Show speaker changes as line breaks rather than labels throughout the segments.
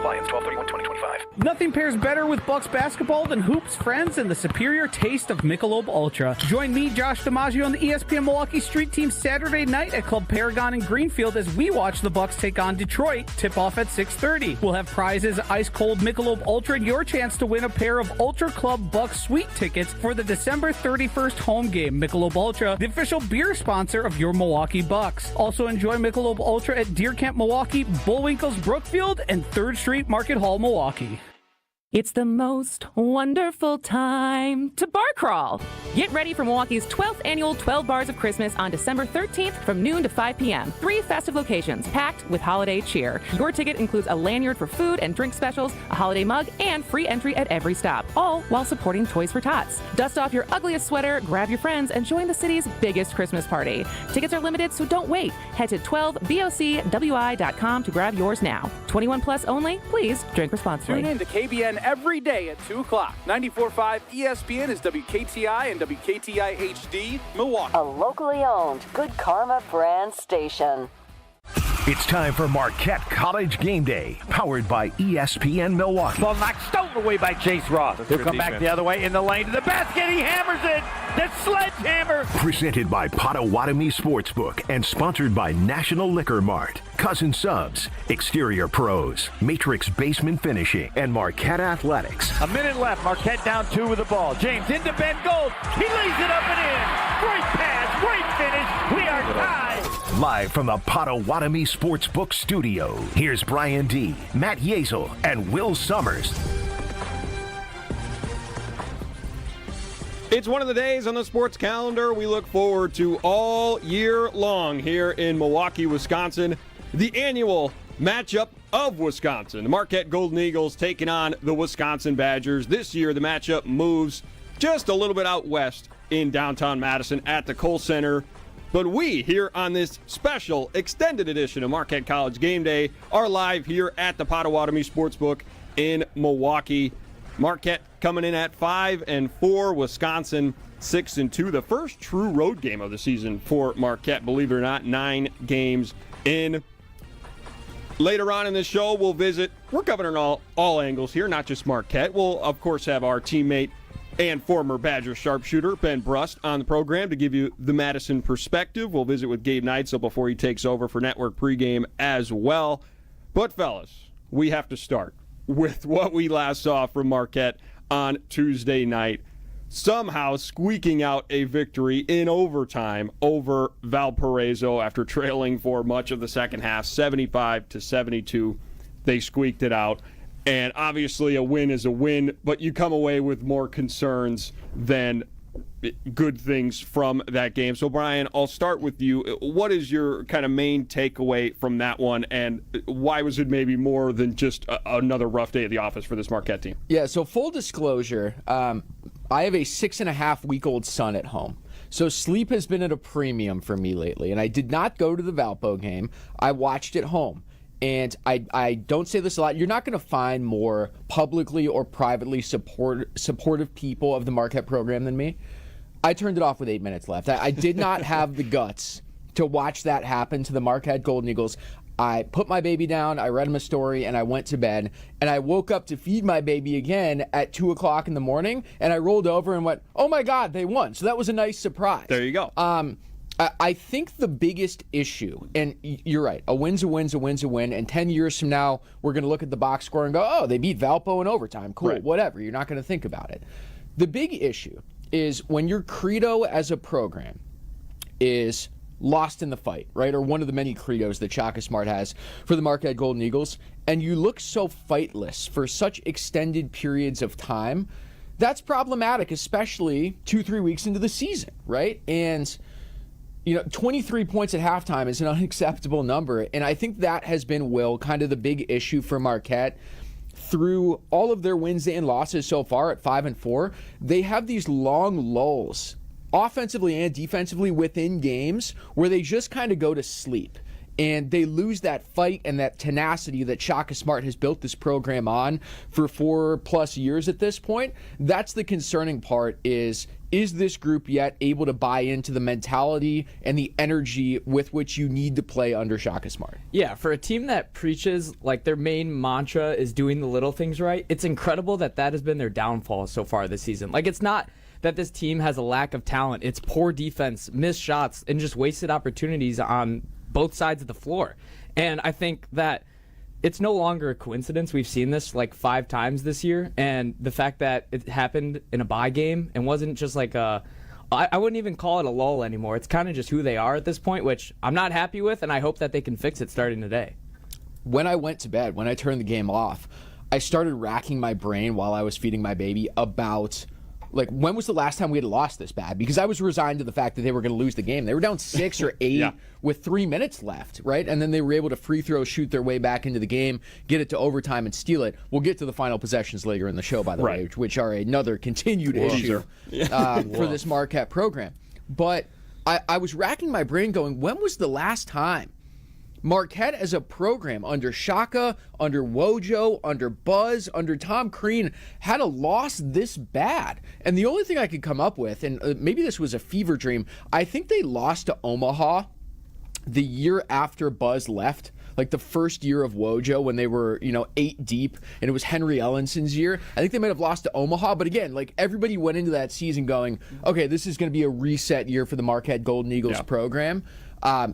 apply. Ends 12/31/2025.
Nothing pairs better with Bucks basketball than hoops, friends, and the superior taste of Michelob Ultra. Join me, Josh DiMaggio, and the ESPN Milwaukee Street Team Saturday night at Club Paragon in Greenfield as we watch the Bucks take on Detroit. Tip-off at 6:30. We'll have prizes, ice-cold Michelob Ultra, and your chance to win a pair of Ultra Club Bucks Suite tickets for the December 31st home game. Michelob Ultra, the official beer sponsor of your Milwaukee Bucks. Also enjoy Michelob Ultra at Deer Camp Milwaukee, Bullwinkle's Brookfield, and 3rd Street Market Hall, Milwaukee.
It's the most wonderful time to bar crawl. Get ready for Milwaukee's 12th annual 12 Bars of Christmas on December 13th from noon to 5 p.m. 3 festive locations packed with holiday cheer. Your ticket includes a lanyard for food and drink specials, a holiday mug, and free entry at every stop, all while supporting Toys for Tots. Dust off your ugliest sweater, grab your friends, and join the city's biggest Christmas party. Tickets are limited, so don't wait. Head to 12bocwi.com to grab yours now. 21 plus only. Please drink responsibly.
Tune in to KBN every day at 2 o'clock. 94.5 ESPN is WKTI and WKTI HD, Milwaukee.
A locally owned Good Karma brand station.
It's time for Marquette College Game Day, powered by ESPN Milwaukee.
Ball knocked stolen away by Chase Ross. He'll come back the other way in the lane to the basket. He hammers it. That sledgehammer.
Presented by Potawatomi Sportsbook and sponsored by National Liquor Mart, Cousin Subs, Exterior Pros, Matrix Basement Finishing, and Marquette Athletics.
A minute left. Marquette down 2 with the ball. James into Ben Gold. He lays it up and in. Great pass. Great finish. We are tied.
Live from the Potawatomi Sportsbook studio, here's Brian D., Matt Yazel, and Will Summers.
It's one of the days on the sports calendar we look forward to all year long here in Milwaukee, Wisconsin. The annual matchup of Wisconsin. The Marquette Golden Eagles taking on the Wisconsin Badgers. This year, the matchup moves just a little bit out west in downtown Madison at the Kohl Center. But we, here on this special extended edition of Marquette College Game Day, are live here at the Potawatomi Sportsbook in Milwaukee. Marquette coming in at 5-4, Wisconsin 6-2. The first true road game of the season for Marquette, believe it or not, 9 games in. Later on in the show, we're covering all angles here, not just Marquette. We'll, of course, have our teammate and former Badger sharpshooter Ben Brust on the program to give you the Madison perspective. We'll visit with Gabe Neitzel before he takes over for Network Pregame as well. But, fellas, we have to start with what we last saw from Marquette on Tuesday night. Somehow squeaking out a victory in overtime over Valparaiso after trailing for much of the second half, 75-72. They squeaked it out. And obviously a win is a win, but you come away with more concerns than good things from that game. So, Brian, I'll start with you. What is your kind of main takeaway from that one, and why was it maybe more than just another rough day at the office for this Marquette team?
Yeah, so full disclosure, I have a 6.5-week-old son at home. So sleep has been at a premium for me lately, and I did not go to the Valpo game. I watched at home. And I don't say this a lot. You're not going to find more publicly or privately supportive people of the Marquette program than me. I turned it off with 8 minutes left. I did not have the guts to watch that happen to the Marquette Golden Eagles. I put my baby down, I read him a story, and I went to bed. And I woke up to feed my baby again at 2 o'clock in the morning, and I rolled over and went, oh my God, they won. So that was a nice surprise.
There you go.
I think the biggest issue, and you're right, a win's a win's a win's a win, and 10 years from now, we're going to look at the box score and go, oh, they beat Valpo in overtime. Cool, right. Whatever. You're not going to think about it. The big issue is when your credo as a program is lost in the fight, right, or one of the many credos that Shaka Smart has for the Marquette Golden Eagles, and you look so fightless for such extended periods of time, that's problematic, especially 2-3 weeks into the season, right? And 23 points at halftime is an unacceptable number, and I think that has been, Will, kind of the big issue for Marquette through all of their wins and losses so far at 5-4. They have these long lulls, offensively and defensively, within games where they just kind of go to sleep. and they lose that fight and that tenacity that Shaka Smart has built this program on for 4+ years at this point, that's the concerning part. Is this group yet able to buy into the mentality and the energy with which you need to play under Shaka Smart?
Yeah, for a team that preaches, like, their main mantra is doing the little things right, it's incredible that has been their downfall so far this season. Like, it's not that this team has a lack of talent. It's poor defense, missed shots, and just wasted opportunities on both sides of the floor. And I think that it's no longer a coincidence. We've seen this like 5 times this year, and the fact that it happened in a bye game and wasn't just like I wouldn't even call it a lull anymore. It's kind of just who they are at this point, which I'm not happy with, and I hope that they can fix it starting today.
When I went to bed, when I turned the game off, I started racking my brain while I was feeding my baby about, like, when was the last time we had lost this bad? Because I was resigned to the fact that they were going to lose the game. They were down 6 or 8 with 3 minutes left, right? And then they were able to free throw shoot their way back into the game, get it to overtime, and steal it. We'll get to the final possessions later in the show, by the way, which are another continued issue for this Marquette program. But I was racking my brain going, when was the last time Marquette as a program under Shaka, under Wojo, under Buzz, under Tom Crean had a loss this bad? And the only thing I could come up with, and maybe this was a fever dream, I think they lost to Omaha the year after Buzz left, like the first year of Wojo when they were, 8 deep, and it was Henry Ellenson's year. I think they might have lost to Omaha, but again, like, everybody went into that season going, okay, this is going to be a reset year for the Marquette Golden Eagles program.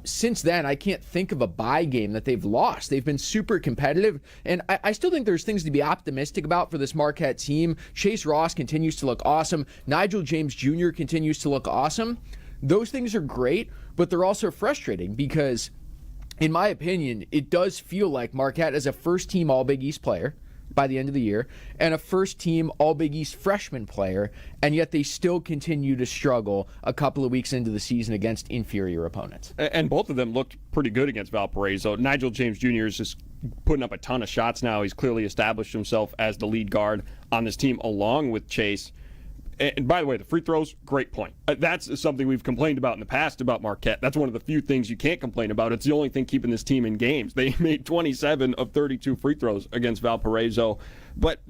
Since then, I can't think of a bye game that they've lost. They've been super competitive, and I still think there's things to be optimistic about for this Marquette team. Chase Ross continues to look awesome. Nigel James Jr. continues to look awesome. Those things are great, but they're also frustrating because, in my opinion, it does feel like Marquette is a first-team All-Big East player by the end of the year, and a first-team All-Big East freshman player, and yet they still continue to struggle a couple of weeks into the season against inferior opponents.
And both of them looked pretty good against Valparaiso. Nigel James Jr. is just putting up a ton of shots now. He's clearly established himself as the lead guard on this team along with Chase. And by the way, the free throws, great point. That's something we've complained about in the past about Marquette. That's one of the few things you can't complain about. It's the only thing keeping this team in games. They made 27 of 32 free throws against Valparaiso. But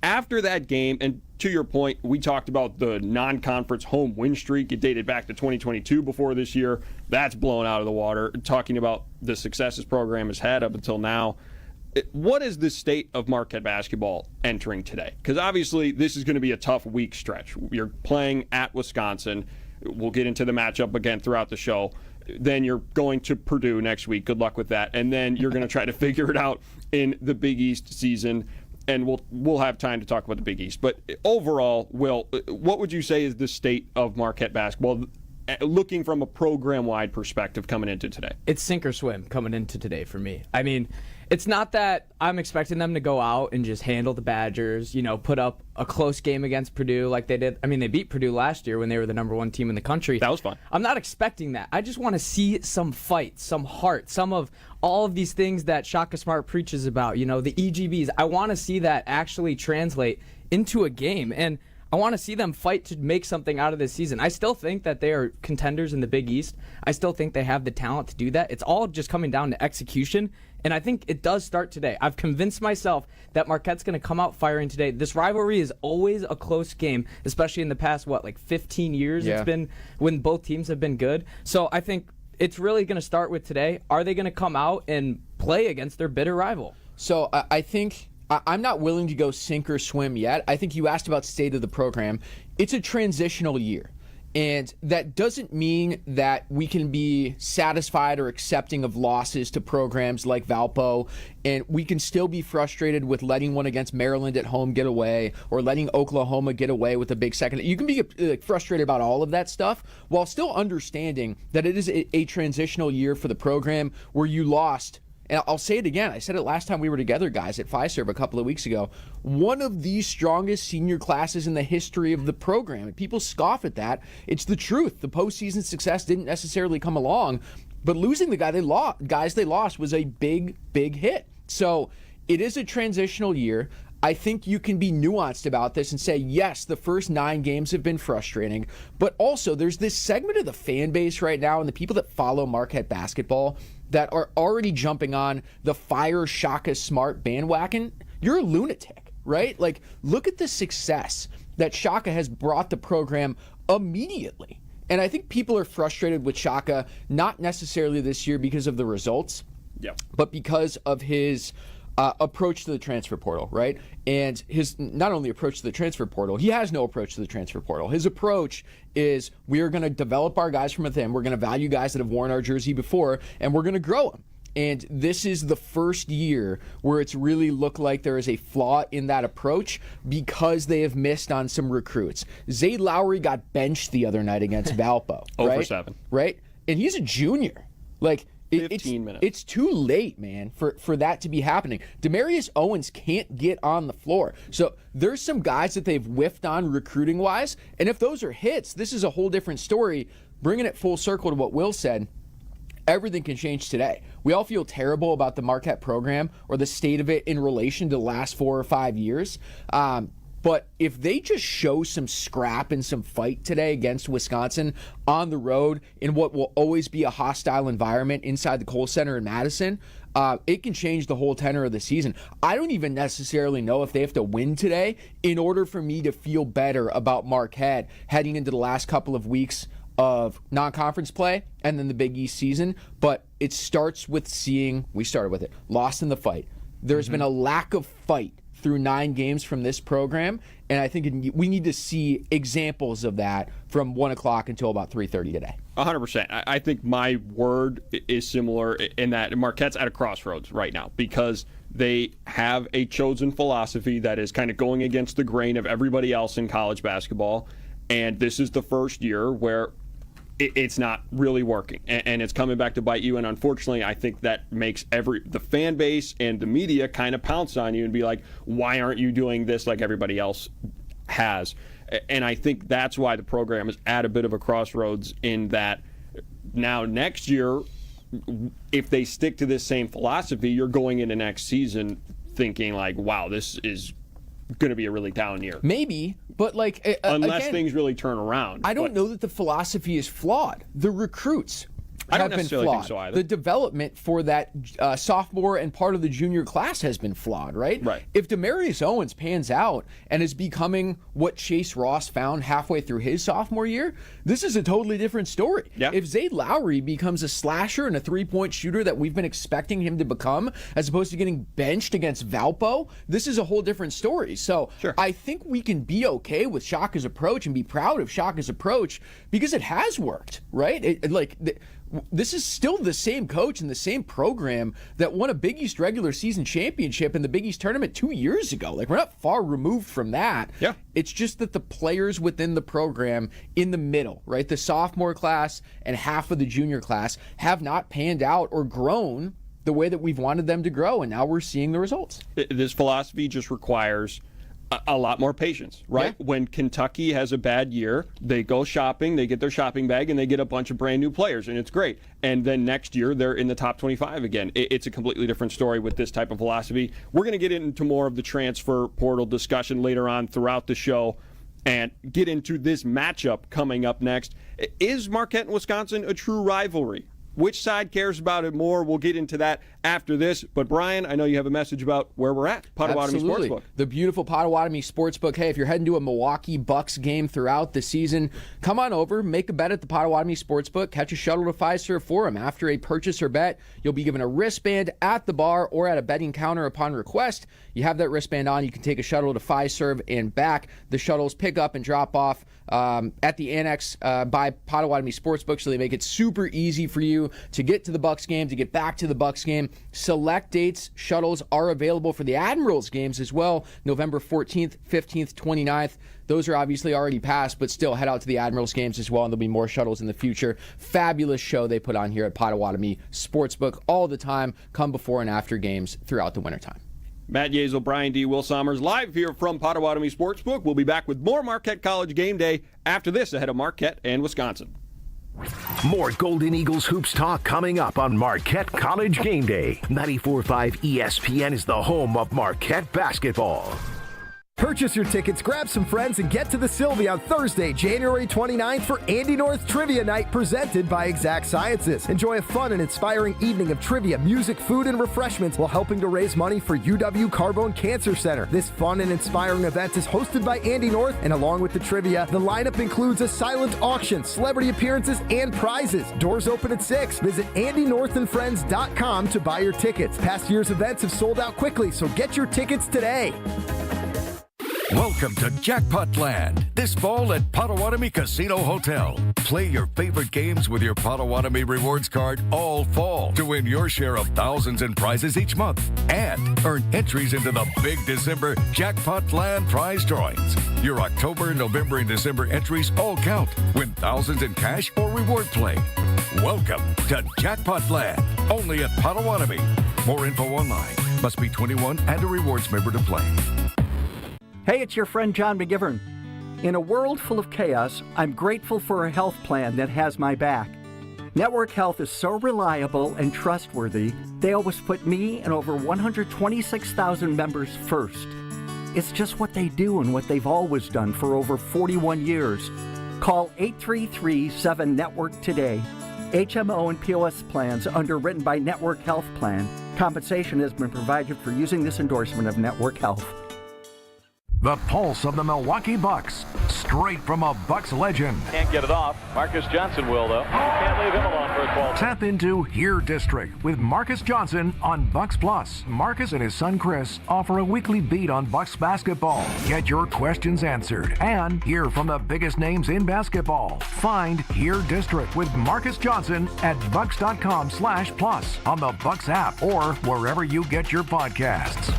after that game, and to your point, we talked about the non-conference home win streak. It dated back to 2022 before this year. That's blown out of the water. Talking about the success this program has had up until now. What is the state of Marquette basketball entering today? Because obviously this is going to be a tough week stretch. You're playing at Wisconsin. We'll get into the matchup again throughout the show. Then you're going to Purdue next week. Good luck with that. And then you're going to try to figure it out in the Big East season. And we'll have time to talk about the Big East. But overall, Will, what would you say is the state of Marquette basketball, looking from a program-wide perspective coming into today?
It's sink or swim coming into today for me. I mean, it's not that I'm expecting them to go out and just handle the Badgers, put up a close game against Purdue like they did. I mean, they beat Purdue last year when they were the number 1 team in the country.
That was fun.
I'm not expecting that. I just want to see some fight, some heart, some of all of these things that Shaka Smart preaches about, the EGBs. I want to see that actually translate into a game. And I want to see them fight to make something out of this season. I still think that they are contenders in the Big East. I still think they have the talent to do that. It's all just coming down to execution, and I think it does start today. I've convinced myself that Marquette's going to come out firing today. This rivalry is always a close game, especially in the past, 15 years it's been when both teams have been good. So I think it's really going to start with today. Are they going to come out and play against their bitter rival?
So I think I'm not willing to go sink or swim yet. I think you asked about state of the program. It's a transitional year. And that doesn't mean that we can be satisfied or accepting of losses to programs like Valpo, and we can still be frustrated with letting one against Maryland at home get away or letting Oklahoma get away with a big second. You can be frustrated about all of that stuff while still understanding that it is a transitional year for the program where you lost. And I'll say it again. I said it last time we were together, guys, at Fiserv a couple of weeks ago. One of the strongest senior classes in the history of the program. And people scoff at that. It's the truth. The postseason success didn't necessarily come along, but losing the guys they lost was a big, big hit. So it is a transitional year. I think you can be nuanced about this and say, yes, the first 9 games have been frustrating, but also there's this segment of the fan base right now and the people that follow Marquette basketball that are already jumping on the fire Shaka Smart bandwagon. You're a lunatic, right? Like, look at the success that Shaka has brought the program immediately. And I think people are frustrated with Shaka, not necessarily this year because of the results, but because of his approach to the transfer portal, right? And his not only approach to the transfer portal, he has no approach to the transfer portal. His approach is, we are going to develop our guys from within. We're going to value guys that have worn our jersey before, and we're going to grow them. And this is the first year where it's really looked like there is a flaw in that approach because they have missed on some recruits. Zayd Lowry got benched the other night against Valpo.
0 for 7.
Right? And he's a junior. Like,
15 minutes.
It's too late, man, for that to be happening. Demarius Owens can't get on the floor. So there's some guys that they've whiffed on recruiting-wise, and if those are hits, this is a whole different story. Bringing it full circle to what Will said, everything can change today. We all feel terrible about the Marquette program or the state of it in relation to the last 4 or 5 years. But if they just show some scrap and some fight today against Wisconsin on the road in what will always be a hostile environment inside the Kohl Center in Madison, it can change the whole tenor of the season. I don't even necessarily know if they have to win today in order for me to feel better about Marquette heading into the last couple of weeks of non-conference play and then the Big East season. But it starts with we started with it, lost in the fight. There's been a lack of fight through 9 games from this program, and I think we need to see examples of that from 1 o'clock until about 3:30 today.
100%. I think my word is similar in that Marquette's at a crossroads right now because they have a chosen philosophy that is kind of going against the grain of everybody else in college basketball, and this is the first year where it's not really working, and it's coming back to bite you. And unfortunately, I think that makes the fan base and the media kind of pounce on you and be like, why aren't you doing this like everybody else has? And I think that's why the program is at a bit of a crossroads in that now next year, if they stick to this same philosophy, you're going into next season thinking like, wow, this is going to be a really down year.
Maybe, but
unless
again,
things really turn around.
I don't know that the philosophy is flawed. The recruits
I don't
have been
necessarily
flawed.
think so either.
The development for that sophomore and part of the junior class has been flawed, right?
Right.
If Demarius Owens pans out and is becoming what Chase Ross found halfway through his sophomore year, this is a totally different story.
Yeah.
If Zayd Lowry becomes a slasher and a three-point shooter that we've been expecting him to become, as opposed to getting benched against Valpo, this is a whole different story. So
sure.
I think we can be okay with Shaka's approach and be proud of Shaka's approach because it has worked, right? This is still the same coach and the same program that won a Big East regular season championship in the Big East tournament 2 years ago. Like, we're not far removed from that.
Yeah.
It's just that the players within the program in the middle, right, the sophomore class and half of the junior class have not panned out or grown the way that we've wanted them to grow, and now we're seeing the results.
This philosophy just requires a lot more patience, right?
Yeah.
When Kentucky has a bad year, they go shopping, they get their shopping bag, and they get a bunch of brand new players, and it's great. And then next year, they're in the top 25 again. It's a completely different story with this type of philosophy. We're going to get into more of the transfer portal discussion later on throughout the show and get into this matchup coming up next. Is Marquette and Wisconsin a true rivalry? Which side cares about it more? We'll get into that after this. But, Brian, I know you have a message about where we're at, Potawatomi Sportsbook.
The beautiful Potawatomi Sportsbook. Hey, if you're heading to a Milwaukee Bucks game throughout the season, come on over, make a bet at the Potawatomi Sportsbook, catch a shuttle to Fiserv Forum. After a purchase or bet, you'll be given a wristband at the bar or at a betting counter upon request. You have that wristband on, you can take a shuttle to Fiserv and back. The shuttles pick up and drop off at the annex by Potawatomi Sportsbook, so they make it super easy for you to get to the Bucks game, to get back to the Bucks game. Select dates, shuttles are available for the Admirals games as well, November 14th, 15th, 29th. Those are obviously already passed, but still head out to the Admirals games as well, and there'll be more shuttles in the future. Fabulous show they put on here at Potawatomi Sportsbook all the time, come before and after games throughout the wintertime.
Matt Yazel, Brian D. Will Sommers, live here from Potawatomi Sportsbook. We'll be back with more Marquette College Game Day after this ahead of Marquette and Wisconsin.
More Golden Eagles hoops talk coming up on Marquette College Game Day. 94.5 ESPN is the home of Marquette basketball.
Purchase your tickets, grab some friends, and get to the Sylvie on Thursday, January 29th for Andy North Trivia Night presented by Exact Sciences. Enjoy a fun and inspiring evening of trivia, music, food, and refreshments while helping to raise money for UW Carbone Cancer Center. This fun and inspiring event is hosted by Andy North, and along with the trivia, the lineup includes a silent auction, celebrity appearances, and prizes. Doors open at 6. Visit AndyNorthAndFriends.com to buy your tickets. Past year's events have sold out quickly, so get your tickets today.
Welcome to Jackpot Land, this fall at Potawatomi Casino Hotel. Play your favorite games with your Potawatomi Rewards card all fall to win your share of thousands in prizes each month and earn entries into the big December Jackpot Land prize drawings. Your October, November, and December entries all count. Win thousands in cash or reward play. Welcome to Jackpot Land, only at Potawatomi. More info online. Must be 21 and a rewards member to play.
Hey, it's your friend John McGivern. In a world full of chaos, I'm grateful for a health plan that has my back. Network Health is so reliable and trustworthy, they always put me and over 126,000 members first. It's just what they do and what they've always done for over 41 years. Call 833-7-NETWORK today. HMO and POS plans underwritten by Network Health Plan. Compensation has been provided for using this endorsement of Network Health.
The pulse of the Milwaukee Bucks, straight from a Bucks legend.
Can't get it off. Marcus Johnson will, though. Can't leave him alone for a 12.
Tap into Here District with Marcus Johnson on Bucks Plus. Marcus and his son Chris offer a weekly beat on Bucks basketball. Get your questions answered and hear from the biggest names in basketball. Find Here District with Marcus Johnson at bucks.com/plus on the Bucks app or wherever you get your podcasts.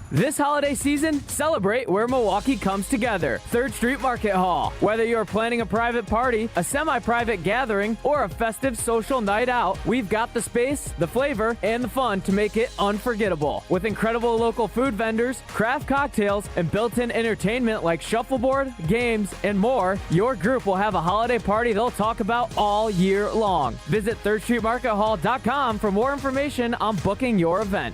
This holiday season, celebrate where Milwaukee comes together. 3rd Street Market Hall. Whether you're planning a private party, a semi-private gathering, or a festive social night out, we've got the space, the flavor, and the fun to make it unforgettable. With incredible local food vendors, craft cocktails, and built-in entertainment like shuffleboard, games, and more, your group will have a holiday party they'll talk about all year long. Visit 3rdstreetmarkethall.com for more information on booking your event.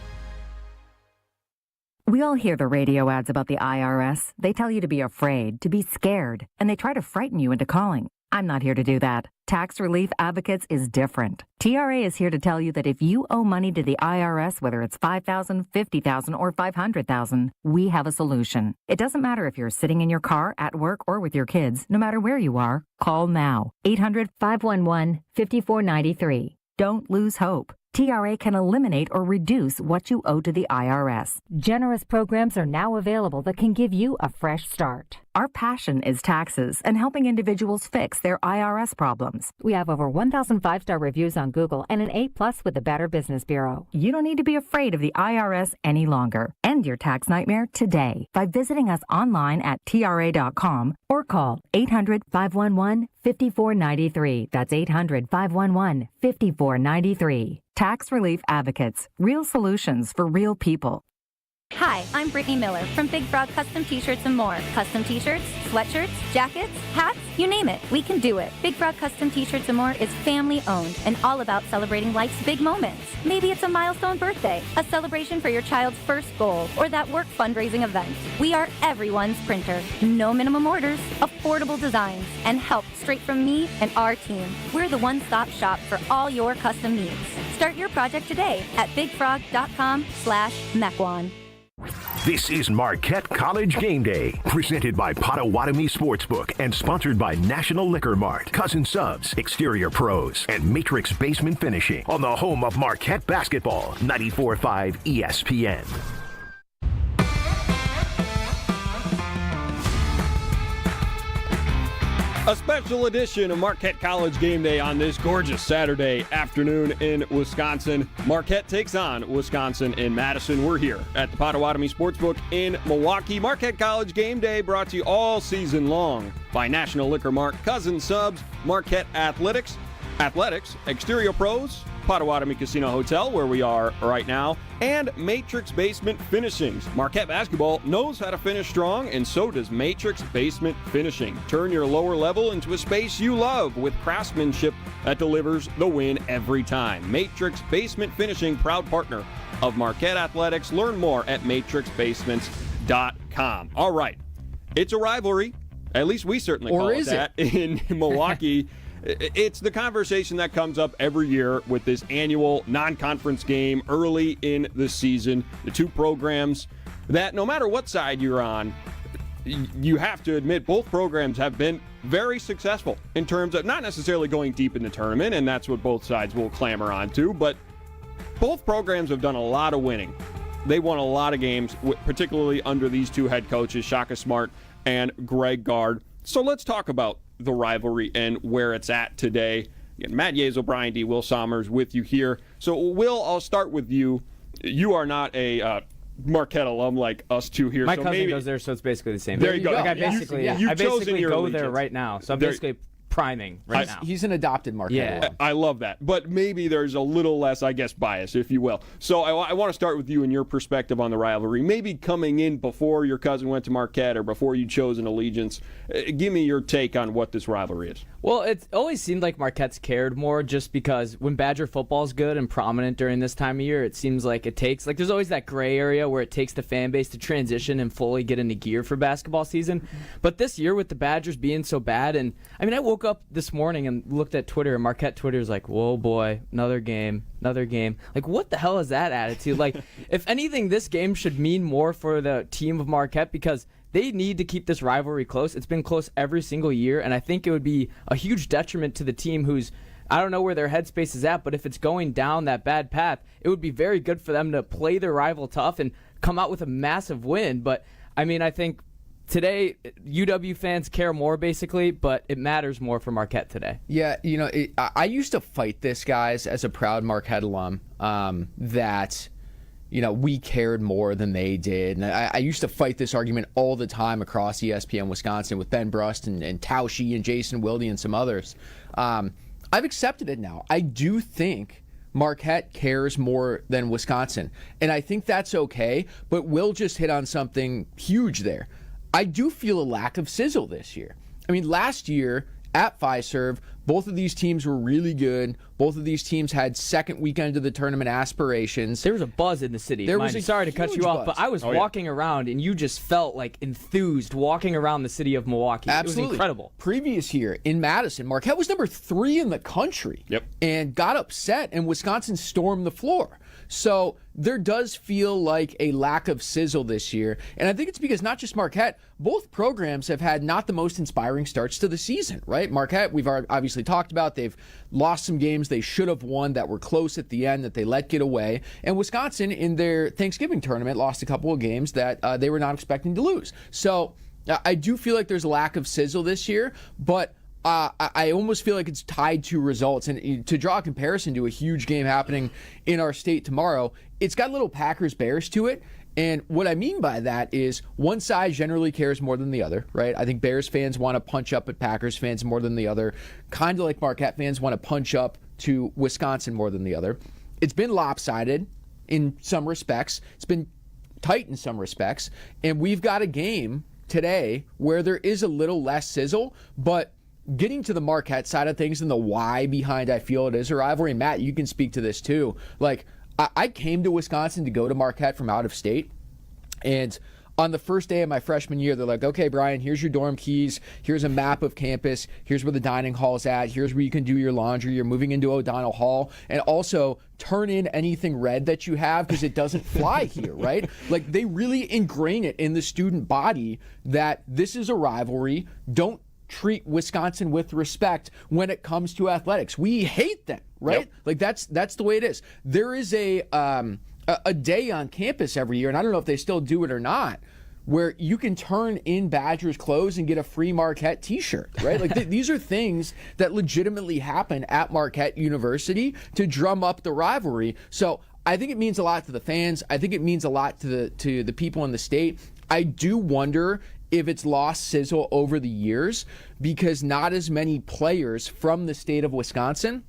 We all hear the radio ads about the IRS. They tell you to be afraid, to be scared, and they try to frighten you into calling. I'm not here to do that. Tax Relief Advocates is different. TRA is here to tell you that if you owe money to the IRS, whether it's $5,000, $50,000, or $500,000, we have a solution. It doesn't matter if you're sitting in your car, at work, or with your kids. No matter where you are, call now. 800-511-5493. Don't lose hope. TRA can eliminate or reduce what you owe to the IRS. Generous programs are now available that can give you a fresh start. Our passion is taxes and helping individuals fix their IRS problems. We have over 1,000 5-star reviews on Google and an A+ with the Better Business Bureau. You don't need to be afraid of the IRS any longer. End your tax nightmare today by visiting us online at TRA.com or call 800-511-5493. That's 800-511-5493. Tax Relief Advocates. Real solutions for real people.
Hi, I'm Brittany Miller from Big Frog Custom T-Shirts and more. Custom T-shirts, sweatshirts, jackets, hats, you name it, we can do it. Big Frog Custom T-Shirts and more is family owned and all about celebrating life's big moments. Maybe it's a milestone birthday, a celebration for your child's first goal, or that work fundraising event. We are everyone's printer. No minimum orders, affordable designs, and help straight from me and our team. We're the one-stop shop for all your custom needs. Start your project today at bigfrog.com/Mequon.
This is Marquette College Game Day, presented by Potawatomi Sportsbook and sponsored by National Liquor Mart, Cousin Subs, Exterior Pros, and Matrix Basement Finishing on the home of Marquette basketball, 94.5 ESPN.
A special edition of Marquette College Game Day on this gorgeous Saturday afternoon in Wisconsin. Marquette takes on Wisconsin in Madison. We're here at the Potawatomi Sportsbook in Milwaukee. Marquette College Game Day brought to you all season long by National Liquor Mart, Cousin Subs, Marquette Athletics, Exterior Pros, Potawatomi Casino Hotel, where we are right now, and Matrix Basement Finishings. Marquette basketball knows how to finish strong, and so does Matrix Basement Finishing. Turn your lower level into a space you love with craftsmanship that delivers the win every time. Matrix Basement Finishing, proud partner of Marquette Athletics. Learn more at matrixbasements.com. All right. It's a rivalry. At least we certainly call it that in Milwaukee. It's the conversation that comes up every year with this annual non-conference game early in the season. The two programs that, no matter what side you're on, you have to admit both programs have been very successful in terms of not necessarily going deep in the tournament, and that's what both sides will clamor on to, but both programs have done a lot of winning. They won a lot of games, particularly under these two head coaches, Shaka Smart and Greg Gard. So let's talk about the rivalry and where it's at today. Again, Matt Yazel, Brian D. Will Sommers with you here. So, Will, I'll start with you. You are not a Marquette alum like us two here.
My cousin goes there, so it's basically the same.
There you go.
Like I basically go there right now. So I'm basically priming right now.
He's an adopted Marquette alum.
I love that. But maybe there's a little less, I guess, bias, if you will. So I want to start with you and your perspective on the rivalry. Maybe coming in before your cousin went to Marquette or before you chose an allegiance. Give me your take on what this rivalry is.
Well, it's always seemed like Marquette's cared more just because when Badger football is good and prominent during this time of year, it seems like it takes, there's always that gray area where it takes the fan base to transition and fully get into gear for basketball season. But this year with the Badgers being so bad, and I mean, I woke up this morning and looked at Twitter, and Marquette Twitter is like, whoa, boy, another game. Like, what the hell is that attitude? Like, if anything, this game should mean more for the team of Marquette because they need to keep this rivalry close. It's been close every single year, and I think it would be a huge detriment to the team who's, I don't know where their headspace is at, but if it's going down that bad path, it would be very good for them to play their rival tough and come out with a massive win. But, I mean, I think today UW fans care more, basically, but it matters more for Marquette today.
Yeah, I used to fight this, guys, as a proud Marquette alum, that we cared more than they did. And I used to fight this argument all the time across ESPN Wisconsin with Ben Brust and Tausche and Jason Wilde and some others. I've accepted it now. I do think Marquette cares more than Wisconsin. And I think that's okay, but Will just hit on something huge there. I do feel a lack of sizzle this year. I mean, last year at Fiserv, both of these teams were really good. Both of these teams had second weekend of the tournament aspirations.
There was a buzz in the city. Sorry to cut you off, but I was walking around, and you just felt like enthused walking around the city of Milwaukee.
Absolutely.
It was incredible.
Previous year in Madison, Marquette was number 3 in the country and got upset, and Wisconsin stormed the floor. So there does feel like a lack of sizzle this year. And I think it's because not just Marquette, both programs have had not the most inspiring starts to the season, right? Marquette, we've obviously talked about. They've lost some games they should have won that were close at the end that they let get away. And Wisconsin, in their Thanksgiving tournament, lost a couple of games that they were not expecting to lose. So I do feel like there's a lack of sizzle this year, but I almost feel like it's tied to results. And to draw a comparison to a huge game happening in our state tomorrow, it's got little Packers-Bears to it. And what I mean by that is one side generally cares more than the other, right? I think Bears fans want to punch up at Packers fans more than the other, kind of like Marquette fans want to punch up to Wisconsin more than the other. It's been lopsided in some respects. It's been tight in some respects. And we've got a game today where there is a little less sizzle, but getting to the Marquette side of things and the why behind I feel it is a rivalry, Matt, you can speak to this too. Like, I came to Wisconsin to go to Marquette from out of state, and on the first day of my freshman year, they're like, okay, Brian, here's your dorm keys. Here's a map of campus. Here's where the dining hall's at. Here's where you can do your laundry. You're moving into O'Donnell Hall. And also turn in anything red that you have because it doesn't fly here, right? Like, they really ingrain it in the student body that this is a rivalry. Don't treat Wisconsin with respect when it comes to athletics. We hate them, right? Yep. Like, that's the way it is. There is a day on campus every year, and I don't know if they still do it or not, where you can turn in Badgers clothes and get a free Marquette t-shirt, right? Like these are things that legitimately happen at Marquette University to drum up the rivalry. So I think it means a lot to the fans. I think it means a lot to the people in the state. I do wonder if it's lost sizzle over the years because not as many players from the state of Wisconsin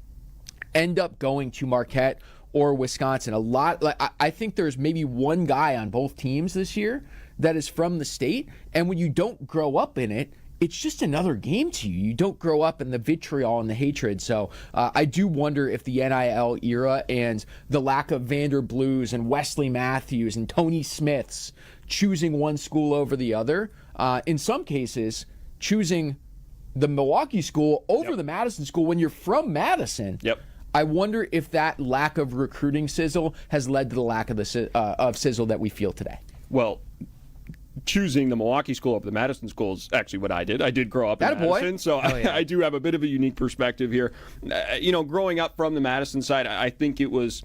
end up going to Marquette or Wisconsin. I think there's maybe one guy on both teams this year that is from the state, and when you don't grow up in it, it's just another game to you. You don't grow up in the vitriol and the hatred. So I do wonder if the NIL era and the lack of Vander Blues and Wesley Matthews and Tony Smiths choosing one school over the other, in some cases choosing the Milwaukee school over the Madison school when you're from Madison. I wonder if that lack of recruiting sizzle has led to the lack of of sizzle that we feel today.
Well, choosing the Milwaukee school over the Madison school is actually what I did. I did grow up in Madison, so I do have a bit of a unique perspective here. Growing up from the Madison side, I think it was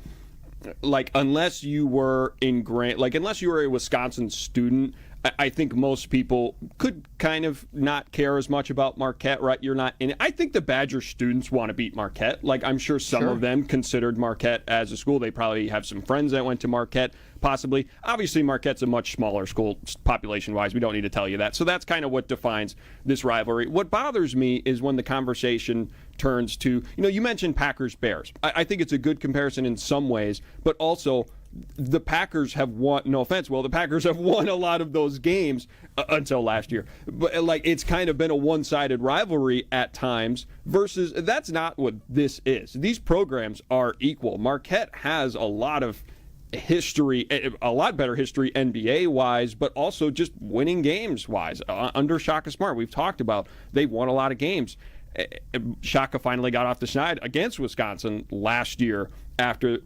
like unless you were unless you were a Wisconsin student, I think most people could kind of not care as much about Marquette, right? You're not in it. I think the Badger students want to beat Marquette. Like, I'm sure some of them considered Marquette as a school. They probably have some friends that went to Marquette, possibly. Obviously, Marquette's a much smaller school population-wise. We don't need to tell you that. So that's kind of what defines this rivalry. What bothers me is when the conversation turns to, you mentioned Packers-Bears. I think it's a good comparison in some ways, but also the Packers have won, no offense, the Packers have won a lot of those games until last year. But it's kind of been a one-sided rivalry at times versus that's not what this is. These programs are equal. Marquette has a lot of history, a lot better history NBA-wise, but also just winning games-wise. Under Shaka Smart, we've talked about, they've won a lot of games. Shaka finally got off the schneid against Wisconsin last year after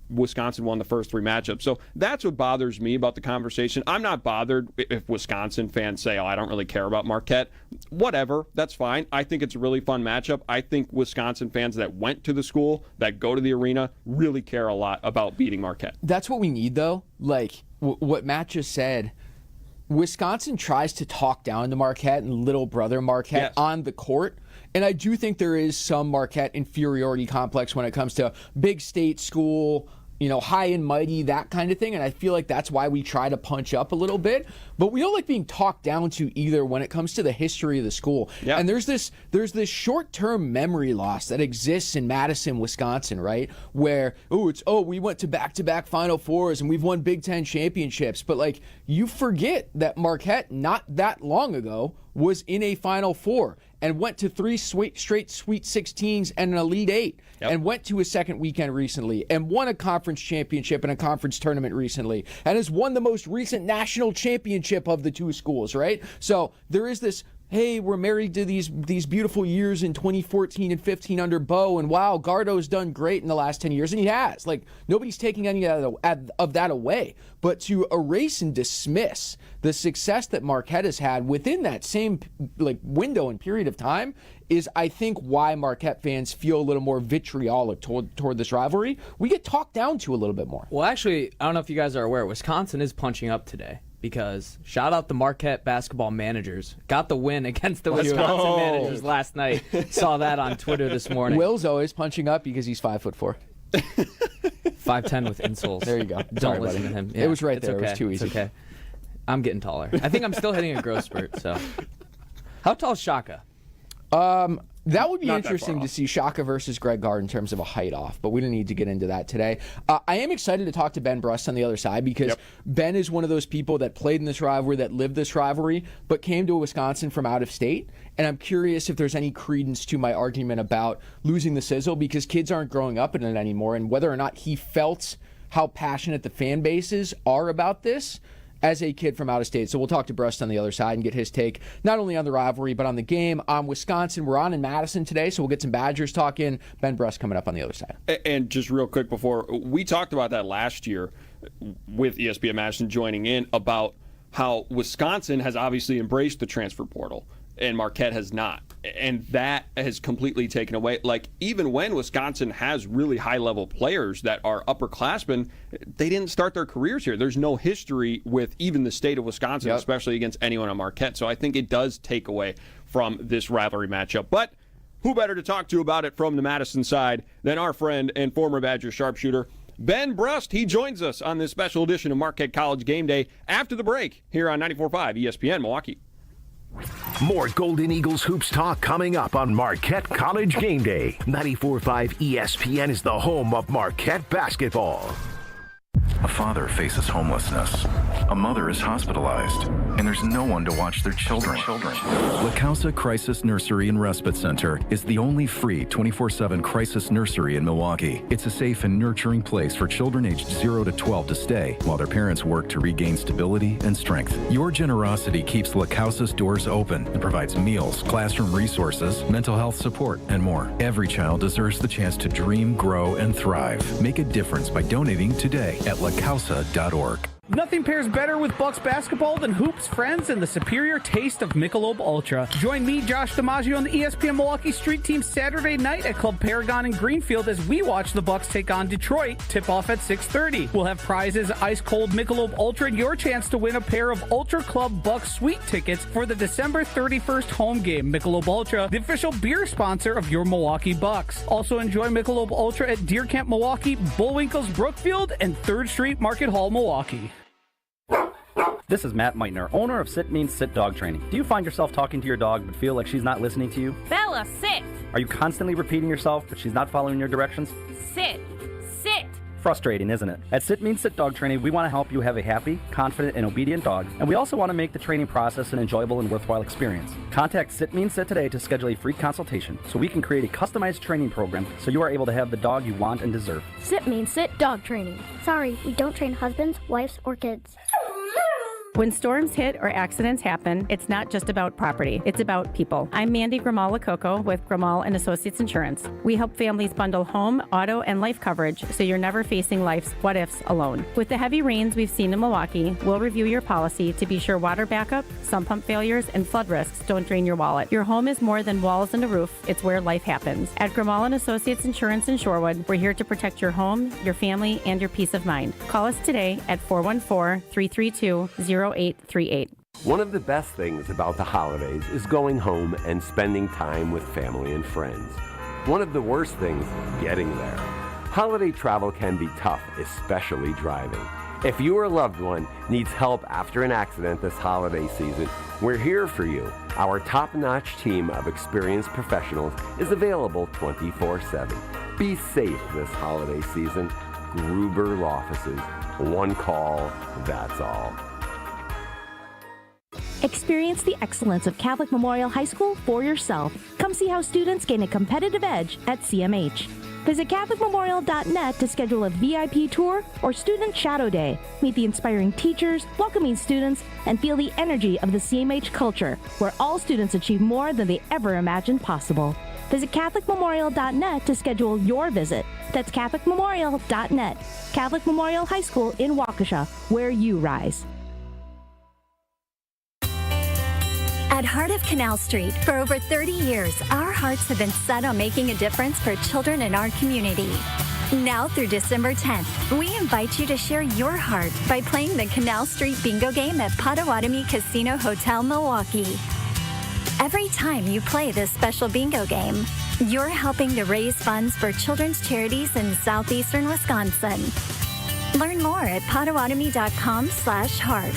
Wisconsin won the first 3 matchups. So that's what bothers me about the conversation. I'm not bothered if Wisconsin fans say, I don't really care about Marquette. Whatever, that's fine. I think it's a really fun matchup. I think Wisconsin fans that went to the school, that go to the arena, really care a lot about beating Marquette.
That's what we need, though. Like what Matt just said, Wisconsin tries to talk down to Marquette and little brother Marquette on the court. And I do think there is some Marquette inferiority complex when it comes to big state school, high and mighty, that kind of thing. And I feel like that's why we try to punch up a little bit. But we don't like being talked down to either when it comes to the history of the school. And there's this short-term memory loss that exists in Madison, Wisconsin, right? Where, we went to back-to-back Final Fours and we've won Big Ten championships. But, you forget that Marquette, not that long ago, was in a Final Four and went to 3 straight Sweet 16s and an Elite 8 and went to a second weekend recently and won a conference championship and a conference tournament recently and has won the most recent national championship of the 2 schools, right? So there is this, hey, we're married to these beautiful years in 2014 and 15 under Bo, and wow, Gardo's done great in the last 10 years, and he has. Nobody's taking any of that away. But to erase and dismiss the success that Marquette has had within that same window and period of time is, I think, why Marquette fans feel a little more vitriolic toward this rivalry. We get talked down to a little bit more.
Well, actually, I don't know if you guys are aware, Wisconsin is punching up today. Because shout out the Marquette basketball managers. Got the win against the Wisconsin managers last night. Saw that on Twitter this morning.
Will's always punching up because he's 5'4".
5'10" with insoles.
There you go.
Don't listen to him. Yeah,
it was right there.
Okay.
It was too easy.
It's okay. I'm getting taller. I think I'm still hitting a growth spurt. So, how tall is Shaka?
That would be interesting to see Shaka versus Greg Gard in terms of a height off, but we don't need to get into that today. I am excited to talk to Ben Brust on the other side because Ben is one of those people that played in this rivalry, that lived this rivalry, but came to Wisconsin from out of state. And I'm curious if there's any credence to my argument about losing the sizzle because kids aren't growing up in it anymore, and whether or not he felt how passionate the fan bases are about this as a kid from out of state. So we'll talk to Brust on the other side and get his take, not only on the rivalry, but on the game, on Wisconsin. We're on in Madison today, so we'll get some Badgers talk in. Ben Brust coming up on the other side.
And just real quick before, we talked about that last year with ESPN Madison joining in about how Wisconsin has obviously embraced the transfer portal and Marquette has not. And that has completely taken away. Even when Wisconsin has really high-level players that are upperclassmen, they didn't start their careers here. There's no history with even the state of Wisconsin, especially against anyone on Marquette. So I think it does take away from this rivalry matchup. But who better to talk to about it from the Madison side than our friend and former Badger sharpshooter, Ben Brust. He joins us on this special edition of Marquette College Game Day after the break here on 94.5 ESPN Milwaukee.
More Golden Eagles hoops talk coming up on Marquette College Game Day. 94.5 ESPN is the home of Marquette basketball.
A father faces homelessness. A mother is hospitalized, and there's no one to watch their children. La Causa Crisis Nursery and Respite Center is the only free 24/7 crisis nursery in Milwaukee. It's a safe and nurturing place for children aged 0 to 12 to stay while their parents work to regain stability and strength. Your generosity keeps La Causa's doors open and provides meals, classroom resources, mental health support, and more. Every child deserves the chance to dream, grow, and thrive. Make a difference by donating today at lacausa.org.
Nothing pairs better with Bucks basketball than hoops, friends, and the superior taste of Michelob Ultra. Join me, Josh DiMaggio, and the ESPN Milwaukee Street Team Saturday night at Club Paragon in Greenfield as we watch the Bucks take on Detroit. Tip-off at 6:30. We'll have prizes, ice-cold Michelob Ultra, and your chance to win a pair of Ultra Club Bucks Suite tickets for the December 31st home game. Michelob Ultra, the official beer sponsor of your Milwaukee Bucks. Also enjoy Michelob Ultra at Deer Camp Milwaukee, Bullwinkle's Brookfield, and 3rd Street Market Hall, Milwaukee.
This is Matt Meitner, owner of Sit Means Sit Dog Training. Do you find yourself talking to your dog but feel like she's not listening to you?
Bella, sit!
Are you constantly repeating yourself but she's not following your directions?
Sit! Sit!
Frustrating, isn't it? At Sit Means Sit Dog Training, we want to help you have a happy, confident, and obedient dog, and we also want to make the training process an enjoyable and worthwhile experience. Contact Sit Means Sit today to schedule a free consultation so we can create a customized training program so you are able to have the dog you want and deserve.
Sit Means Sit Dog Training. Sorry, we don't train husbands, wives, or kids.
When storms hit or accidents happen, it's not just about property, it's about people. I'm Mandy Grimal-Lococo with Grimal & Associates Insurance. We help families bundle home, auto, and life coverage so you're never facing life's what-ifs alone. With the heavy rains we've seen in Milwaukee, we'll review your policy to be sure water backup, sump pump failures, and flood risks don't drain your wallet. Your home is more than walls and a roof, it's where life happens. At Grimal & Associates Insurance in Shorewood, we're here to protect your home, your family, and your peace of mind. Call us today at 414-332-0838.
One of the best things about the holidays is going home and spending time with family and friends. One of the worst things, getting there. Holiday travel can be tough, especially driving. If you or a loved one needs help after an accident this holiday season, we're here for you. Our top-notch team of experienced professionals is available 24/7. Be safe this holiday season. Gruber Law Offices. One call, that's all.
Experience the excellence of Catholic Memorial High School for yourself. Come see how students gain a competitive edge at CMH. Visit CatholicMemorial.net to schedule a VIP tour or Student Shadow Day. Meet the inspiring teachers, welcoming students, and feel the energy of the CMH culture, where all students achieve more than they ever imagined possible. Visit CatholicMemorial.net to schedule your visit. That's CatholicMemorial.net. Catholic Memorial High School in Waukesha, where you rise.
At Heart of Canal Street, for over 30 years, our hearts have been set on making a difference for children in our community. Now through December 10th, we invite you to share your heart by playing the Canal Street Bingo game at Potawatomi Casino Hotel, Milwaukee. Every time you play this special bingo game, you're helping to raise funds for children's charities in southeastern Wisconsin. Learn more at potawatomi.com/heart.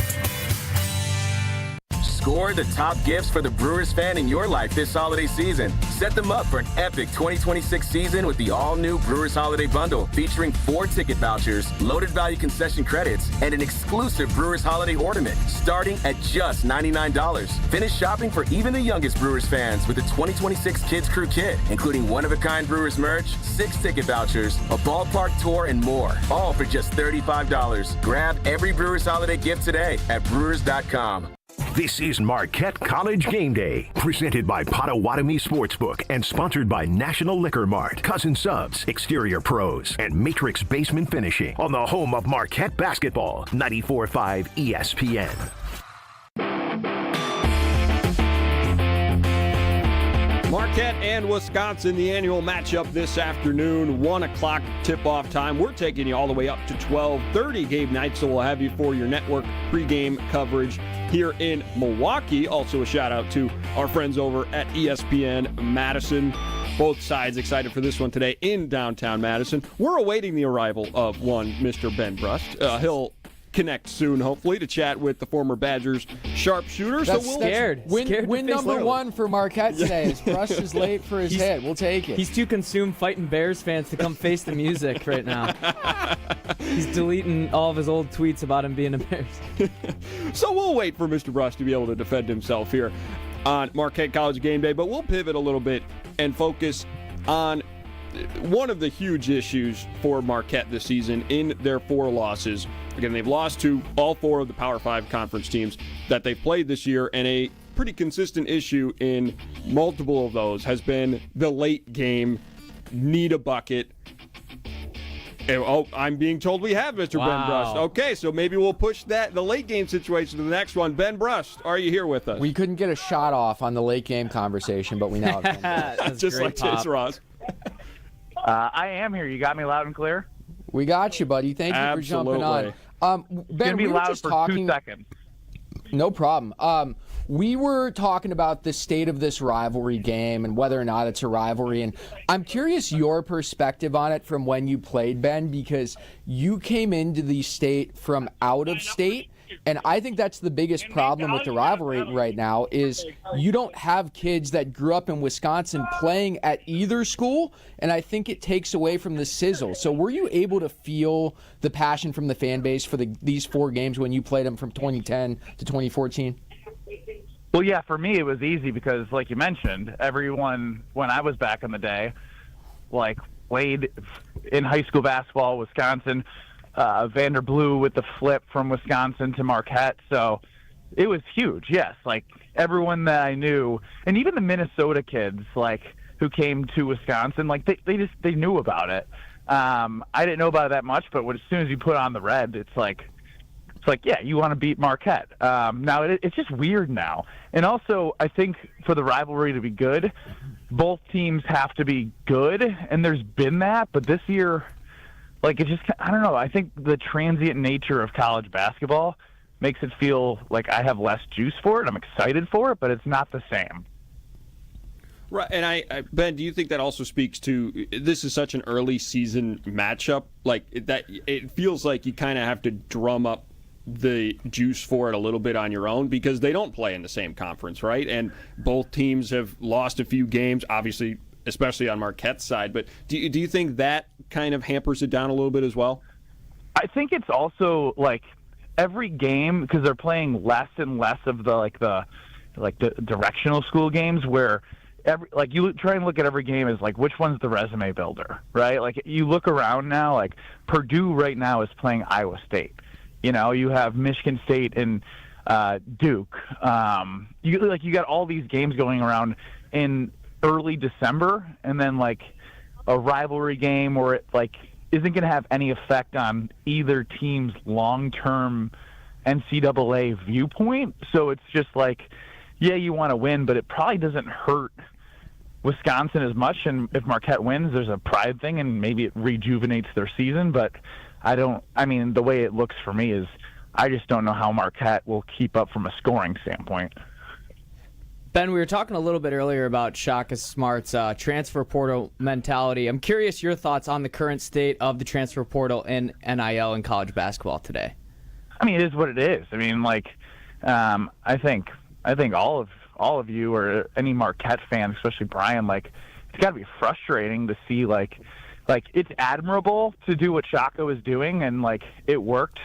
Score the top gifts for the Brewers fan in your life this holiday season. Set them up for an epic 2026 season with the all-new Brewers Holiday Bundle featuring 4 ticket vouchers, loaded value concession credits, and an exclusive Brewers Holiday ornament starting at just $99. Finish shopping for even the youngest Brewers fans with the 2026 Kids Crew Kit, including one-of-a-kind Brewers merch, 6 ticket vouchers, a ballpark tour, and more, all for just $35. Grab every Brewers Holiday gift today at brewers.com.
This is Marquette College Game Day, presented by Potawatomi Sportsbook and sponsored by National Liquor Mart, Cousin Subs, Exterior Pros, and Matrix Basement Finishing on the home of Marquette basketball, 94.5 ESPN.
Marquette and Wisconsin, the annual matchup this afternoon, 1 o'clock tip-off time. We're taking you all the way up to 12:30 game night, so we'll have you for your network pregame coverage here in Milwaukee. Also a shout-out to our friends over at ESPN Madison. Both sides excited for this one today in downtown Madison. We're awaiting the arrival of one Mr. Ben Brust. He'll connect soon, hopefully, to chat with the former Badgers sharpshooter.
That's
scared.
Win number one for Marquette today. His brush is late for his head. We'll take it.
He's too consumed fighting Bears fans to come face the music right now. He's deleting all of his old tweets about him being a Bears.
So we'll wait for Mr. Brush to be able to defend himself here on Marquette College Game Day, but we'll pivot a little bit and focus on one of the huge issues for Marquette this season in their 4 losses. Again, they've lost to all 4 of the Power 5 conference teams that they've played this year, and a pretty consistent issue in multiple of those has been the late game, need a bucket. Oh, I'm being told we have Mr. Ben Brust. Okay, so maybe we'll push the late game situation to the next one. Ben Brust, are you here with us?
We couldn't get a shot off on the late game conversation, but we now have
That's just like Chase Ross.
I am here. You got me loud and clear?
We got you, buddy. Thank you for jumping on. Ben,
we were just talking. 2 seconds.
No problem. We were talking about the state of this rivalry game and whether or not it's a rivalry. And I'm curious your perspective on it from when you played, Ben, because you came into the state from out of state. And I think that's the biggest problem with the rivalry right now is you don't have kids that grew up in Wisconsin playing at either school, and I think it takes away from the sizzle. So were you able to feel the passion from the fan base for these 4 games when you played them from 2010 to 2014?
Well, yeah, for me it was easy because, like you mentioned, everyone, when I was back in the day, played in high school basketball, Wisconsin, Vanderblue with the flip from Wisconsin to Marquette. So it was huge, yes. Everyone that I knew, and even the Minnesota kids, who came to Wisconsin, they knew about it. I didn't know about it that much, but as soon as you put on the red, it's yeah, you want to beat Marquette. Now it's just weird now. And also, I think for the rivalry to be good, both teams have to be good, and there's been that, but this year, it's just, I don't know. I think the transient nature of college basketball makes it feel like I have less juice for it. I'm excited for it, but it's not the same.
Right, and Ben, do you think that also speaks to this is such an early season matchup? That it feels like you kind of have to drum up the juice for it a little bit on your own because they don't play in the same conference, right? And both teams have lost a few games, obviously, especially on Marquette's side. But do you think that kind of hampers it down a little bit as well?
I think it's also every game, because they're playing less and less of the directional school games where you try and look at every game as which one's the resume builder, right? You look around now, Purdue right now is playing Iowa State. You have Michigan State and Duke. You got all these games going around in early December, and then a rivalry game where it isn't going to have any effect on either team's long-term NCAA viewpoint. So it's just yeah, you want to win, but it probably doesn't hurt Wisconsin as much. And if Marquette wins, there's a pride thing, and maybe it rejuvenates their season. But the way it looks for me is I just don't know how Marquette will keep up from a scoring standpoint.
Ben, we were talking a little bit earlier about Shaka Smart's transfer portal mentality. I'm curious your thoughts on the current state of the transfer portal and NIL in college basketball today.
It is what it is. I think all of you or any Marquette fan, especially Brian, it's got to be frustrating to see it's admirable to do what Shaka was doing, and it worked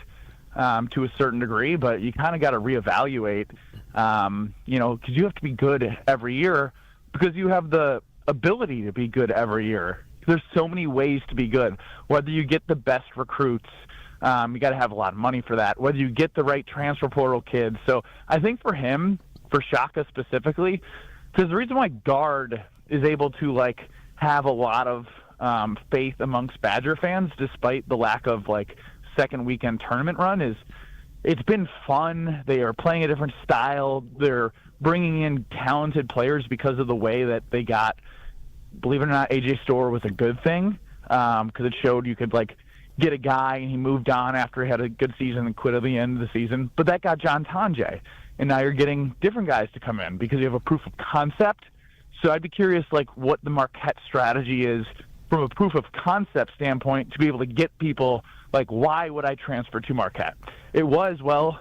to a certain degree, but you kind of got to reevaluate. Because you have to be good every year because you have the ability to be good every year. There's so many ways to be good. Whether you get the best recruits, you got to have a lot of money for that. Whether you get the right transfer portal kids. So I think for him, for Shaka specifically, because the reason why guard is able to have a lot of faith amongst Badger fans, despite the lack of second weekend tournament run, is it's been fun. They are playing a different style. They're bringing in talented players because of the way that they got, believe it or not, AJ Storr was a good thing because it showed you could get a guy and he moved on after he had a good season and quit at the end of the season. But that got John Tonje. And now you're getting different guys to come in because you have a proof of concept. So I'd be curious what the Marquette strategy is from a proof of concept standpoint to be able to get people Like, why would I transfer to Marquette? It was, well,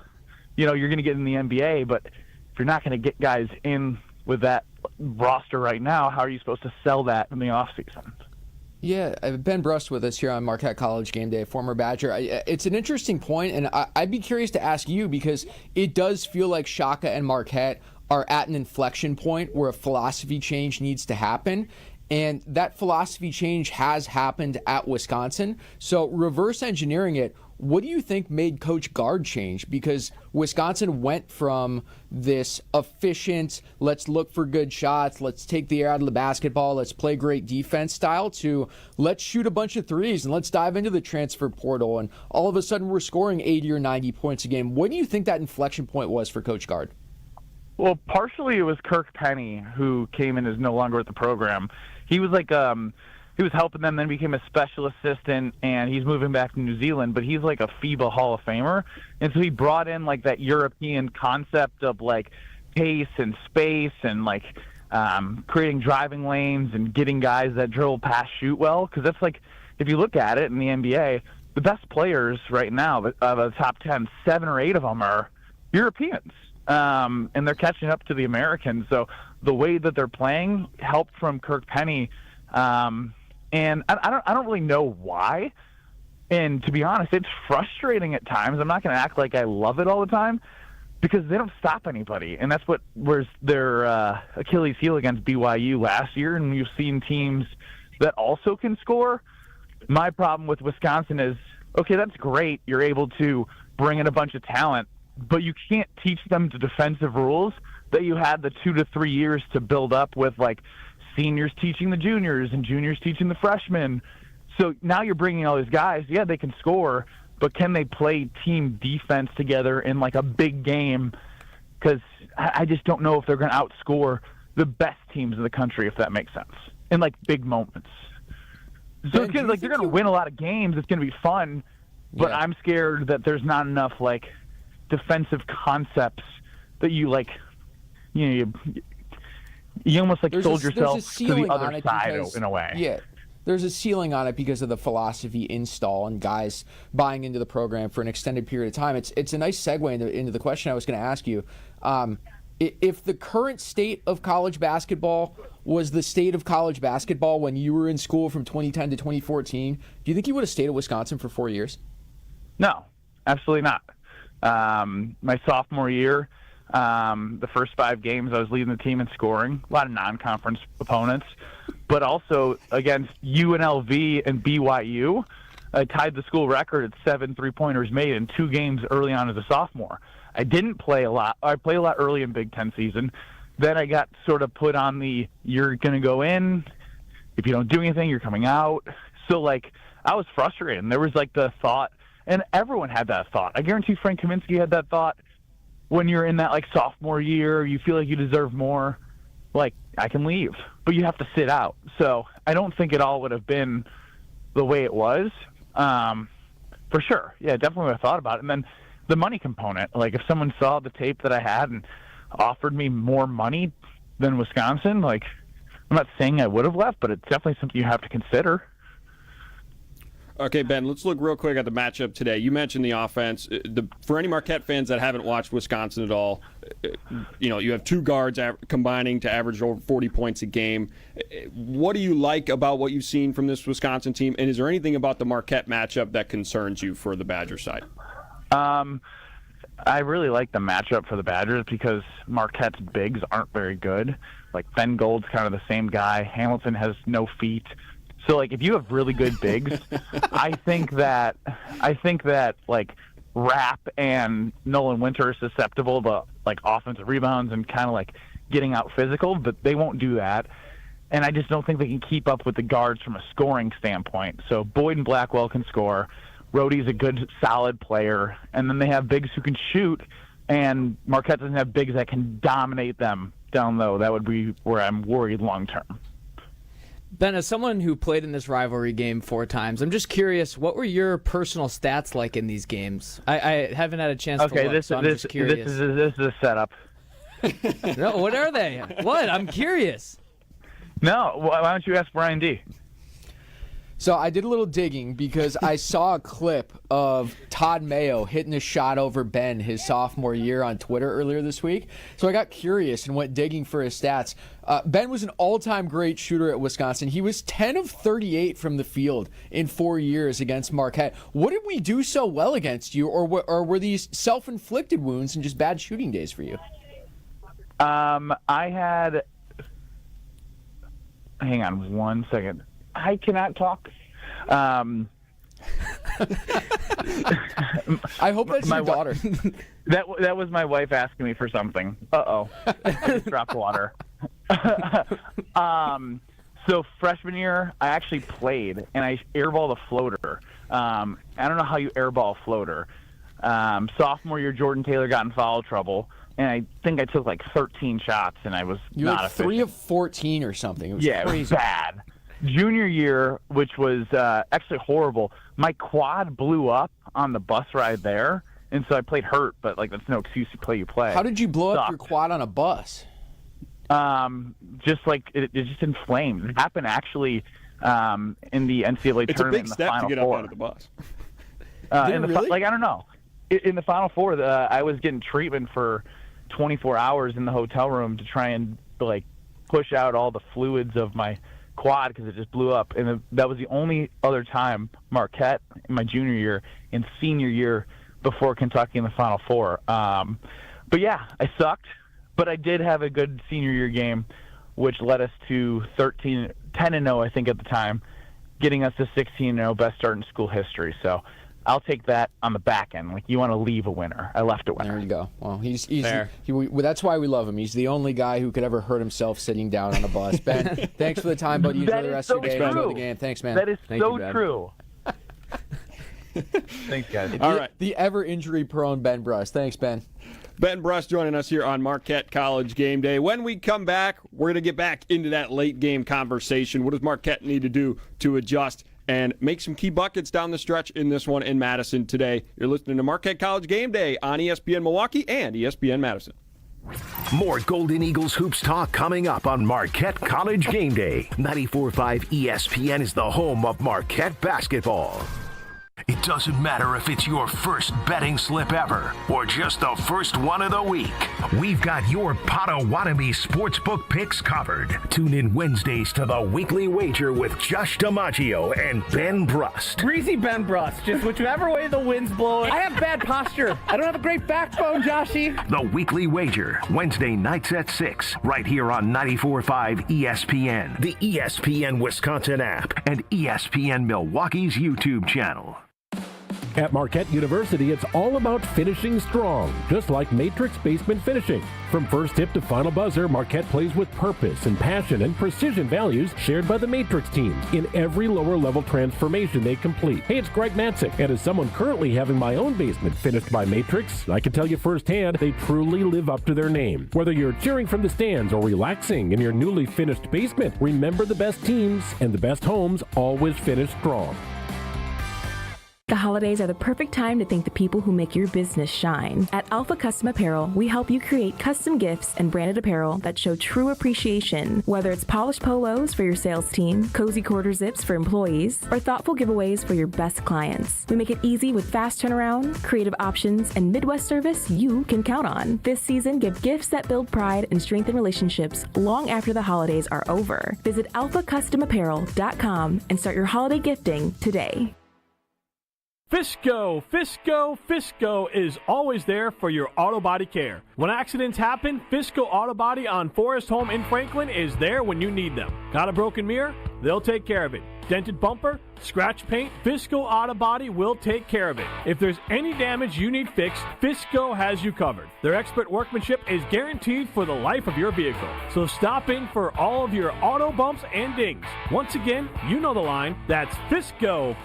you know, you're going to get in the NBA, but if you're not going to get guys in with that roster right now, how are you supposed to sell that in the offseason?
Yeah, Ben Brust with us here on Marquette College Game Day, former Badger. It's an interesting point, and I'd be curious to ask you because it does feel like Shaka and Marquette are at an inflection point where a philosophy change needs to happen. And that philosophy change has happened at Wisconsin. So reverse engineering it, what do you think made Coach Gard change? Because Wisconsin went from this efficient, let's look for good shots, let's take the air out of the basketball, let's play great defense style, to let's shoot a bunch of threes and let's dive into the transfer portal. And all of a sudden we're scoring 80 or 90 points a game. What do you think that inflection point was for Coach Gard?
Well, partially it was Kirk Penny, who came in, is no longer with the program. He was like, he was helping them, then became a special assistant, and he's moving back to New Zealand, but he's like a FIBA Hall of Famer. And so he brought in like that European concept of like pace and space and like creating driving lanes and getting guys that dribble, pass, shoot well. Because that's like, if you look at it in the NBA, the best players right now, the top 10, 7 or 8 of them are Europeans. And they're catching up to the Americans. So the way that they're playing helped from Kirk Penny. And I don't really know why. And to be honest, it's frustrating at times. I'm not going to act like I love it all the time because they don't stop anybody. And that's what was their Achilles heel against BYU last year. And you've seen teams that also can score. My problem with Wisconsin is, okay, that's great. You're able to bring in a bunch of talent, but you can't teach them the defensive rules that you had the 2 to 3 years to build up with, like seniors teaching the juniors and juniors teaching the freshmen. So now you're bringing all these guys. Yeah, they can score, but can they play team defense together in like a big game? Because I just don't know if they're going to outscore the best teams in the country, if that makes sense, in like big moments. So it's gonna, like, they're going to win a lot of games. It's going to be fun, but yeah. I'm scared that there's not enough like defensive concepts that you like, you know, you almost like sold yourself to the other side in a way.
Yeah, there's a ceiling on it because of the philosophy install and guys buying into the program for an extended period of time. It's a nice segue into the question I was going to ask you. If the current state of college basketball was the state of college basketball when you were in school from 2010 to 2014, do you think you would have stayed at Wisconsin for 4 years?
No, absolutely not. My sophomore year, the first 5 games, I was leading the team in scoring, a lot of non-conference opponents, but also against UNLV and BYU. I tied the school record at 7 3-pointers made in 2 games early on as a sophomore. I didn't play a lot. I played a lot early in Big Ten season. Then I got sort of put on the, you're going to go in. If you don't do anything, you're coming out. So, like, I was frustrated. And there was, like, the thought, and everyone had that thought. I guarantee Frank Kaminsky had that thought. When you're in that, like, sophomore year, you feel like you deserve more, like, I can leave. But you have to sit out. So I don't think it all would have been the way it was. For sure. Yeah, definitely would have thought about it. And then the money component, like, if someone saw the tape that I had and offered me more money than Wisconsin, like, I'm not saying I would have left, but it's definitely something you have to consider.
Okay, Ben, let's look real quick at the matchup today. You mentioned the offense. For any Marquette fans that haven't watched Wisconsin at all, you know, you have 2 guards combining to average over 40 points a game. What do you like about what you've seen from this Wisconsin team, and is there anything about the Marquette matchup that concerns you for the Badger side?
I really like the matchup for the Badgers because Marquette's bigs aren't very good. Like, Ben Gold's kind of the same guy. Hamilton has no feet. So, like, if you have really good bigs, I think that like Rapp and Nolan Winter are susceptible to like offensive rebounds and kind of like getting out physical, but they won't do that. And I just don't think they can keep up with the guards from a scoring standpoint. So Boyd and Blackwell can score. Rhodey's a good, solid player. And then they have bigs who can shoot. And Marquette doesn't have bigs that can dominate them down low. That would be where I'm worried long term.
Ben, as someone who played in this rivalry game 4 times, I'm just curious, what were your personal stats like in these games? I haven't had a chance to look, so I'm just curious.
This is a setup.
No, what are they? What? I'm curious.
No, why don't you ask Brian D.?
So I did a little digging because I saw a clip of Todd Mayo hitting a shot over Ben his sophomore year on Twitter earlier this week. So I got curious and went digging for his stats. Ben was an all-time great shooter at Wisconsin. He was 10 of 38 from the field in 4 years against Marquette. What did we do so well against you, or were these self-inflicted wounds and just bad shooting days for you?
I had... Hang on 1 second. I cannot talk.
I hope that's your daughter.
That was my wife asking me for something. Uh-oh. I just dropped water. So freshman year, I actually played, and I airballed a floater. I don't know how you airball a floater. Sophomore year, Jordan Taylor got in foul trouble, and I think I took like 13 shots, and I was not efficient.
3 of 14 or something. It was
crazy. It was bad. Junior year, which was actually horrible, my quad blew up on the bus ride there, and so I played hurt, but like that's no excuse. You play.
How did you blow up your quad on a bus?
Just like it just inflamed. It happened actually in the NCAA
it's
tournament. It's a
big step to get up out of the bus.
Really? I don't know. In the Final Four, I was getting treatment for 24 hours in the hotel room to try and like push out all the fluids of my quad because it just blew up. And that was the only other time Marquette in my junior year and senior year before Kentucky in the Final Four. But yeah, I sucked, but I did have a good senior year game, which led us to 10-0, I think at the time, getting us to 16-0, best start in school history. So I'll take that on the back end. Like, you want to leave a winner. I left a winner.
There you go. Well, he's that's why we love him. He's the only guy who could ever hurt himself sitting down on a bus. Ben, thanks for the time, buddy. Enjoy the rest of your day. Enjoy the game. Thanks, man.
That is true. Thanks, guys.
All right.
The ever injury-prone Ben Bruss. Thanks, Ben.
Ben Bruss joining us here on Marquette College Game Day. When we come back, we're going to get back into that late game conversation. What does Marquette need to do to adjust and make some key buckets down the stretch in this one in Madison today? You're listening to Marquette College Game Day on ESPN Milwaukee and ESPN Madison.
More Golden Eagles hoops talk coming up on Marquette College Game Day. 94.5 ESPN is the home of Marquette basketball. It doesn't matter if it's your first betting slip ever or just the first one of the week. We've got your Potawatomi sportsbook picks covered. Tune in Wednesdays to the Weekly Wager with Josh DiMaggio and Ben Brust.
Greasy Ben Brust. Just whichever way the wind's blowing. I have bad posture. I don't have a great backbone, Joshy.
The Weekly Wager, Wednesday nights at 6, right here on 94.5 ESPN, the ESPN Wisconsin app, and ESPN Milwaukee's YouTube channel.
At Marquette University, it's all about finishing strong, just like Matrix Basement Finishing. From first tip to final buzzer, Marquette plays with purpose and passion and precision values shared by the Matrix teams in every lower-level transformation they complete. Hey, it's Greg Matzik, and as someone currently having my own basement finished by Matrix, I can tell you firsthand they truly live up to their name. Whether you're cheering from the stands or relaxing in your newly finished basement, remember the best teams and the best homes always finish strong.
The holidays are the perfect time to thank the people who make your business shine. At Alpha Custom Apparel, we help you create custom gifts and branded apparel that show true appreciation. Whether it's polished polos for your sales team, cozy quarter zips for employees, or thoughtful giveaways for your best clients. We make it easy with fast turnaround, creative options, and Midwest service you can count on. This season, give gifts that build pride and strengthen relationships long after the holidays are over. Visit alphacustomapparel.com and start your holiday gifting today.
Fisco is always there for your auto body care. When accidents happen, Fisco Auto Body on Forest Home in Franklin is there when you need them. Got a broken mirror? They'll take care of it. Dented bumper? Scratch paint? Fisco Auto Body will take care of it. If there's any damage you need fixed, Fisco has you covered. Their expert workmanship is guaranteed for the life of your vehicle. So stop in for all of your auto bumps and dings. Once again, you know the line. That's Fisco.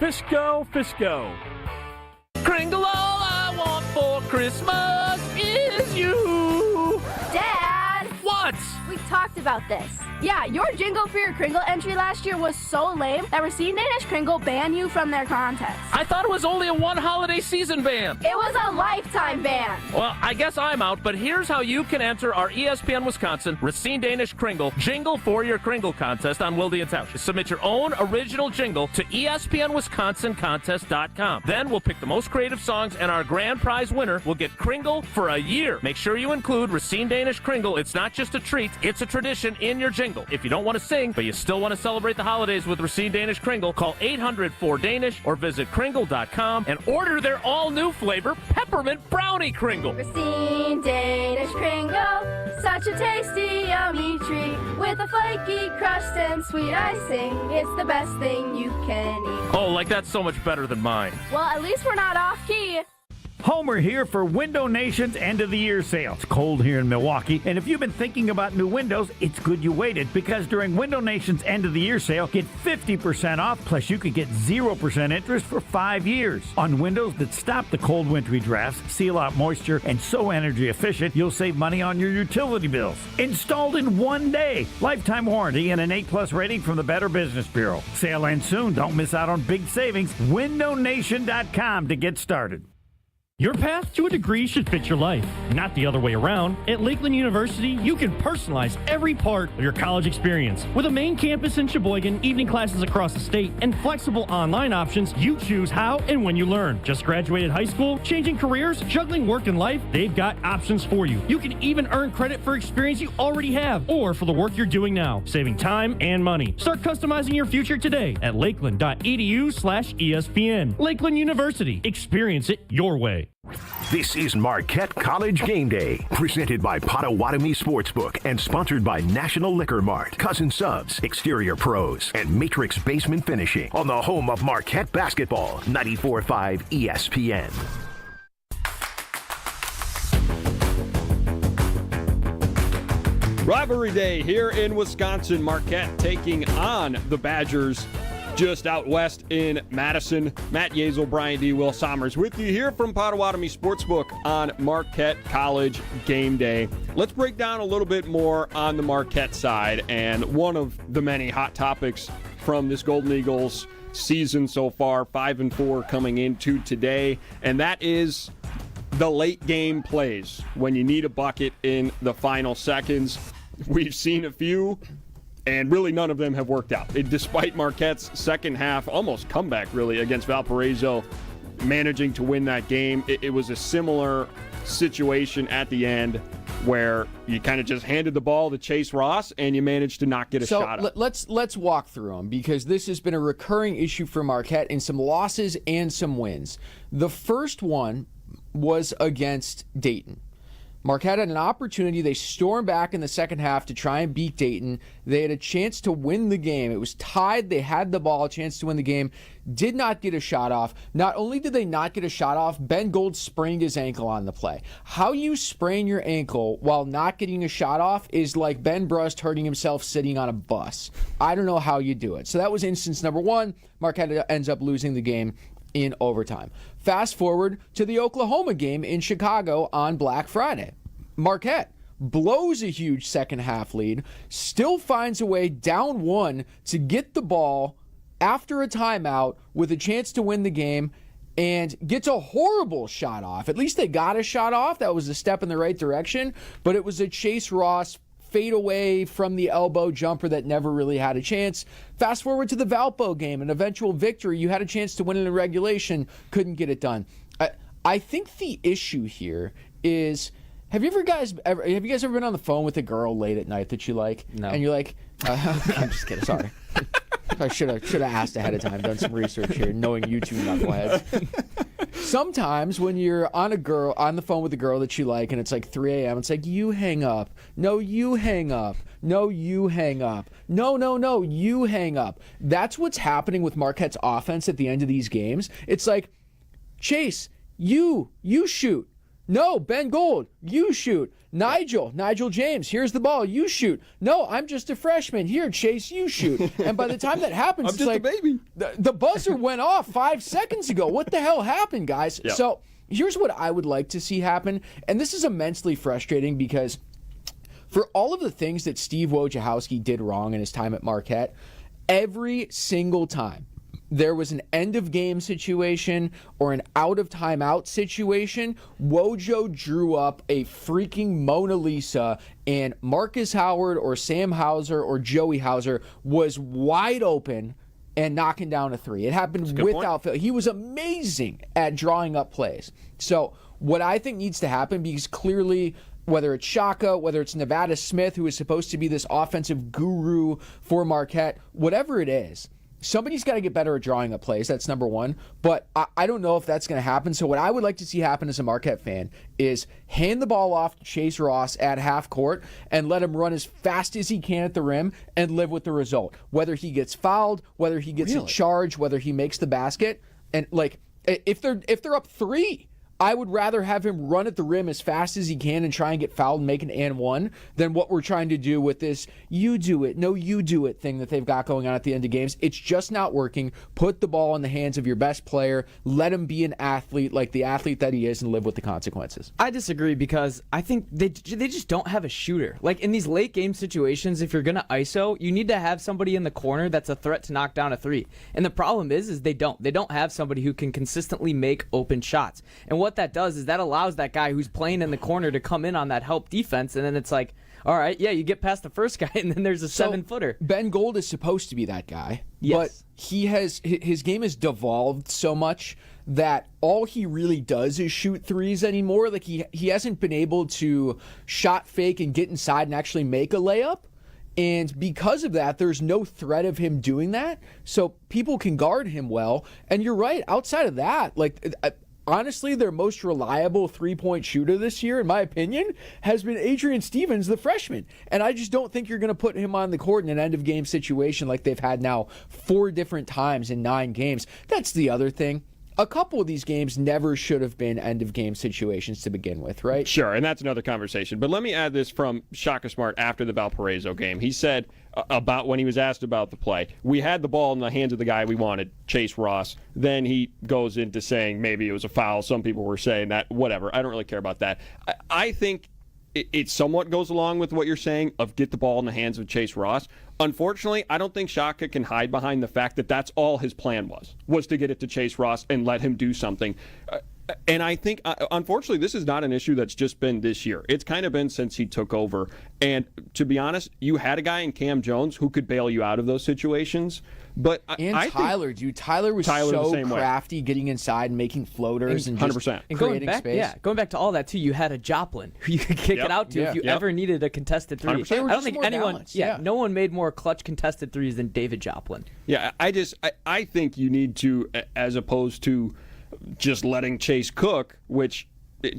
Kringle, all I want for Christmas is you.
Dad!
What?
We've talked about this.
Yeah, your Jingle for Your Kringle entry last year was so lame that Racine Danish Kringle banned you from their contest.
I thought it was only a one holiday season ban.
It was a lifetime ban.
Well, I guess I'm out, but here's how you can enter our ESPN Wisconsin Racine Danish Kringle Jingle for Your Kringle contest on Wilde and Tausch. Submit your own original jingle to ESPNWisconsinContest.com. Then we'll pick the most creative songs, and our grand prize winner will get Kringle for a year. Make sure you include Racine Danish Kringle. It's not just a treat, it's a tradition in your jingle. If you don't want to sing, but you still want to celebrate the holidays with Racine Danish Kringle, call 800-4DANISH or visit Kringle.com and order their all-new flavor, Peppermint Brownie Kringle.
Racine Danish Kringle, such a tasty, yummy treat with a flaky crust and sweet icing. It's the best thing you can eat.
Oh, like that's so much better than mine.
Well, at least we're not off key.
Homer here for Window Nation's end of the year sale. It's cold here in Milwaukee, and if you've been thinking about new windows, it's good you waited, because during Window Nation's end of the year sale, get 50% off, plus you could get 0% interest for 5 years. On windows that stop the cold wintry drafts, seal out moisture, and so energy efficient, you'll save money on your utility bills. Installed in 1 day. Lifetime warranty and an A+ rating from the Better Business Bureau. Sale ends soon. Don't miss out on big savings. WindowNation.com to get started.
Your path to a degree should fit your life, not the other way around. At Lakeland University, you can personalize every part of your college experience. With a main campus in Sheboygan, evening classes across the state, and flexible online options, you choose how and when you learn. Just graduated high school, changing careers, juggling work and life, they've got options for you. You can even earn credit for experience you already have, or for the work you're doing now, saving time and money. Start customizing your future today at lakeland.edu/ESPN. Lakeland University. Experience it your way.
This is Marquette College Game Day, presented by Potawatomi Sportsbook and sponsored by National Liquor Mart, Cousin Subs, Exterior Pros, and Matrix Basement Finishing on the home of Marquette basketball, 94.5 ESPN.
Rivalry day here in Wisconsin. Marquette taking on the Badgers just out west in Madison. Matt Yazel, Brian D. Will Sommers with you here from Potawatomi Sportsbook on Marquette College Game Day. Let's break down a little bit more on the Marquette side, and one of the many hot topics from this Golden Eagles season so far, 5-4 coming into today, and that is the late game plays when you need a bucket in the final seconds. We've seen a few, and really none of them have worked out. Despite Marquette's second half, almost comeback really, against Valparaiso, managing to win that game, it was a similar situation at the end where you kind of just handed the ball to Chase Ross and you managed to not get a shot up.
Let's walk through them, because this has been a recurring issue for Marquette in some losses and some wins. The first one was against Dayton. Marquette had an opportunity. They stormed back in the second half to try and beat Dayton. They had a chance to win the game. It was tied. They had the ball, a chance to win the game. Did not get a shot off. Not only did they not get a shot off, Ben Gold sprained his ankle on the play. How you sprain your ankle while not getting a shot off is like Ben Brust hurting himself sitting on a bus. I don't know how you do it. So that was instance number one. Marquette ends up losing the game in overtime. Fast forward to the Oklahoma game in Chicago on Black Friday. Marquette blows a huge second half lead, still finds a way down one to get the ball after a timeout with a chance to win the game, and gets a horrible shot off. At least they got a shot off. That was a step in the right direction, but it was a Chase Ross fade away from the elbow jumper that never really had a chance. Fast forward to the Valpo game, an eventual victory. You had a chance to win it in regulation, couldn't get it done. I think the issue here is, have you guys ever been on the phone with a girl late at night that you like? No. And you're like, I'm just kidding, sorry. I should have asked ahead of time, done some research here, knowing you two knuckleheads. Sometimes when you're on the phone with a girl that you like, and it's like 3 a.m., it's like, you hang up. No, you hang up. No, you hang up. No, you hang up. That's what's happening with Marquette's offense at the end of these games. It's like, Chase, you shoot. No, Ben Gold, you shoot. Nigel James, here's the ball, you shoot. No, I'm just a freshman. Here, Chase, you shoot. And by the time that happens, it's like, a baby. The buzzer went off 5 seconds ago. What the hell happened, guys? Yep. So here's what I would like to see happen. And this is immensely frustrating because For all of the things that Steve Wojciechowski did wrong in his time at Marquette, every single time there was an end-of-game situation or an out-of-timeout situation, Wojo drew up a freaking Mona Lisa, and Marcus Howard or Sam Hauser or Joey Hauser was wide open and knocking down a three. It happened without fail. He was amazing at drawing up plays. So what I think needs to happen, because clearly whether it's Shaka, whether it's Nevada Smith, who is supposed to be this offensive guru for Marquette, whatever it is, somebody's got to get better at drawing up plays. That's number one. But I don't know if that's going to happen. So what I would like to see happen as a Marquette fan is hand the ball off to Chase Ross at half court and let him run as fast as he can at the rim and live with the result. Whether he gets fouled, whether he gets a charge, whether he makes the basket. And like, if they're up 3, I would rather have him run at the rim as fast as he can and try and get fouled and make an and one than what we're trying to do with this you do it, no you do it thing that they've got going on at the end of games. It's just not working. Put the ball in the hands of your best player. Let him be an athlete like the athlete that he is and live with the consequences.
I disagree because I think they just don't have a shooter. Like in these late game situations, if you're going to ISO, you need to have somebody in the corner that's a threat to knock down a three. And the problem is they don't. They don't have somebody who can consistently make open shots. And what that does is that allows that guy who's playing in the corner to come in on that help defense, and then it's like, all right, yeah, you get past the first guy, and then there's a 7-footer.
Ben Gold is supposed to be that guy,
yes.
But his game has devolved so much that all he really does is shoot threes anymore. Like he hasn't been able to shot fake and get inside and actually make a layup. And because of that, there's no threat of him doing that, so people can guard him well. And you're right, outside of that, like honestly, their most reliable three-point shooter this year, in my opinion, has been Adrian Stevens, the freshman. And I just don't think you're going to put him on the court in an end-of-game situation like they've had now 4 different times in 9 games. That's the other thing. A couple of these games never should have been end-of-game situations to begin with, right?
Sure, and that's another conversation. But let me add this from Shaka Smart after the Valparaiso game. He said about when he was asked about the play, we had the ball in the hands of the guy we wanted, Chase Ross. Then he goes into saying maybe it was a foul. Some people were saying that. Whatever. I don't really care about that. I think it somewhat goes along with what you're saying of get the ball in the hands of Chase Ross. Unfortunately, I don't think Shaka can hide behind the fact that that's all his plan was to get it to Chase Ross and let him do something. And I think, unfortunately, this is not an issue that's just been this year. It's kind of been since he took over. And to be honest, you had a guy in Cam Jones who could bail you out of those situations. But
Tyler was so crafty getting inside and making floaters and
100%.
And creating space.
Going back to all that, too, you had a Joplin who you could kick it out to if you ever needed a contested three.
100%.
I don't think anyone, no one made more clutch contested threes than David Joplin.
Yeah, I think you need to, as opposed to just letting Chase cook, which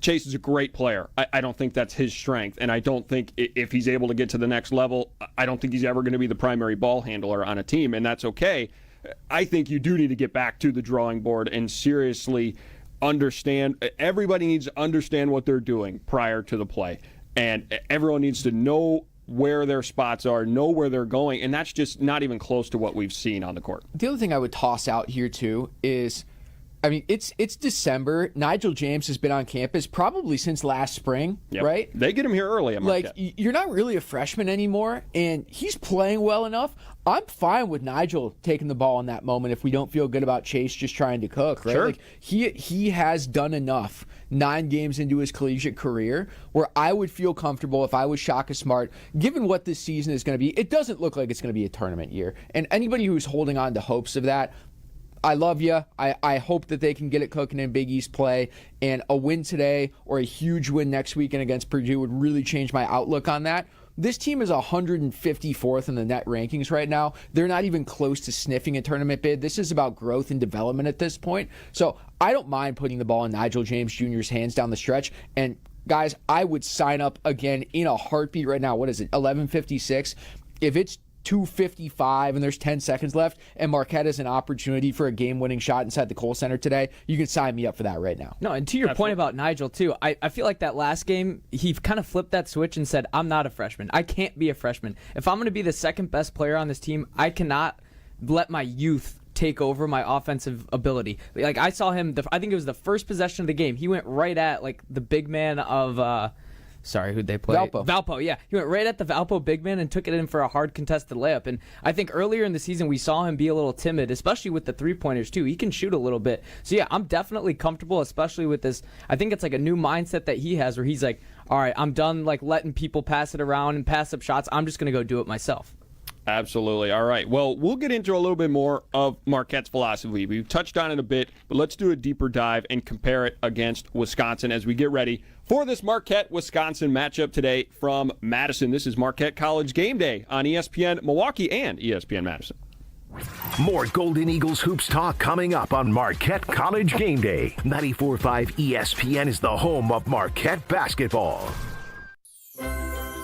Chase is a great player. I don't think that's his strength, and I don't think if he's able to get to the next level, I don't think he's ever going to be the primary ball handler on a team, and that's okay. I think you do need to get back to the drawing board and seriously understand. Everybody needs to understand what they're doing prior to the play, and everyone needs to know where their spots are, know where they're going, and that's just not even close to what we've seen on the court.
The other thing I would toss out here, too, is I mean, it's December. Nigel James has been on campus probably since last spring, right?
They get him here early at Marquette.
Like, you're not really a freshman anymore, and he's playing well enough. I'm fine with Nigel taking the ball in that moment if we don't feel good about Chase just trying to cook, right?
Sure.
Like, he has done enough 9 games into his collegiate career where I would feel comfortable if I was Shaka Smart, given what this season is going to be. It doesn't look like it's going to be a tournament year. And anybody who's holding on to hopes of that, I love you. I hope that they can get it cooking in Big East play, and a win today or a huge win next weekend against Purdue would really change my outlook on that. This team is 154th in the net rankings right now. They're not even close to sniffing a tournament bid. This is about growth and development at this point. So I don't mind putting the ball in Nigel James Jr.'s hands down the stretch. And guys, I would sign up again in a heartbeat right now. What is it, 11:56? If it's 2:55 and there's 10 seconds left and Marquette has an opportunity for a game-winning shot inside the Kohl Center today, you can sign me up for that right now.
No, and to your point about Nigel, too, I feel like that last game, he kind of flipped that switch and said, I'm not a freshman. I can't be a freshman. If I'm going to be the second best player on this team, I cannot let my youth take over my offensive ability. Like, I saw him, I think it was the first possession of the game. He went right at, like, the big man of sorry, who'd they play? Valpo, yeah. He went right at the Valpo big man and took it in for a hard contested layup. And I think earlier in the season we saw him be a little timid, especially with the three-pointers too. He can shoot a little bit. So yeah, I'm definitely comfortable, especially with this. I think it's like a new mindset that he has where he's like, all right, I'm done like letting people pass it around and pass up shots. I'm just going to go do it myself.
Absolutely. All right. Well, we'll get into a little bit more of Marquette's philosophy. We've touched on it a bit, but let's do a deeper dive and compare it against Wisconsin as we get ready for this Marquette-Wisconsin matchup today from Madison. This is Marquette College Game Day on ESPN Milwaukee and ESPN Madison.
More Golden Eagles hoops talk coming up on Marquette College Game Day. 94.5 ESPN is the home of Marquette basketball.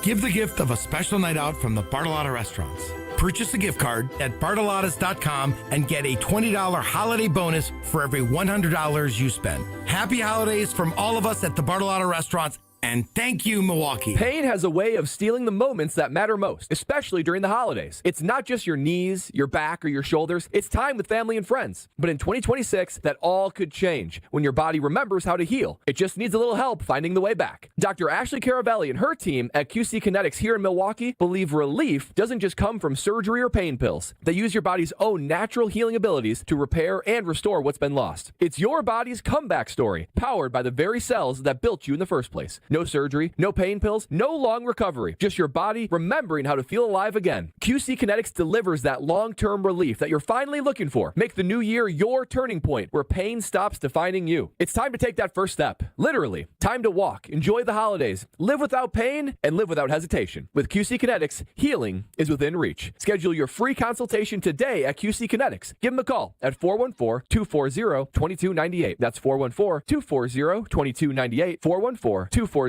Give the gift of a special night out from the Bartolotta restaurants. Purchase a gift card at bartolottas.com and get a $20 holiday bonus for every $100 you spend. Happy holidays from all of us at the Bartolotta restaurants. And thank you, Milwaukee.
Pain has a way of stealing the moments that matter most, especially during the holidays. It's not just your knees, your back, or your shoulders. It's time with family and friends. But in 2026, that all could change when your body remembers how to heal. It just needs a little help finding the way back. Dr. Ashley Caravelli and her team at QC Kinetics here in Milwaukee believe relief doesn't just come from surgery or pain pills. They use your body's own natural healing abilities to repair and restore what's been lost. It's your body's comeback story, powered by the very cells that built you in the first place. No surgery, no pain pills, no long recovery. Just your body remembering how to feel alive again. QC Kinetics delivers that long-term relief that you're finally looking for. Make the new year your turning point where pain stops defining you. It's time to take that first step. Literally. Time to walk, enjoy the holidays, live without pain, and live without hesitation. With QC Kinetics, healing is within reach. Schedule your free consultation today at QC Kinetics. Give them a call at 414-240-2298. That's 414-240-2298. 414-240-2298.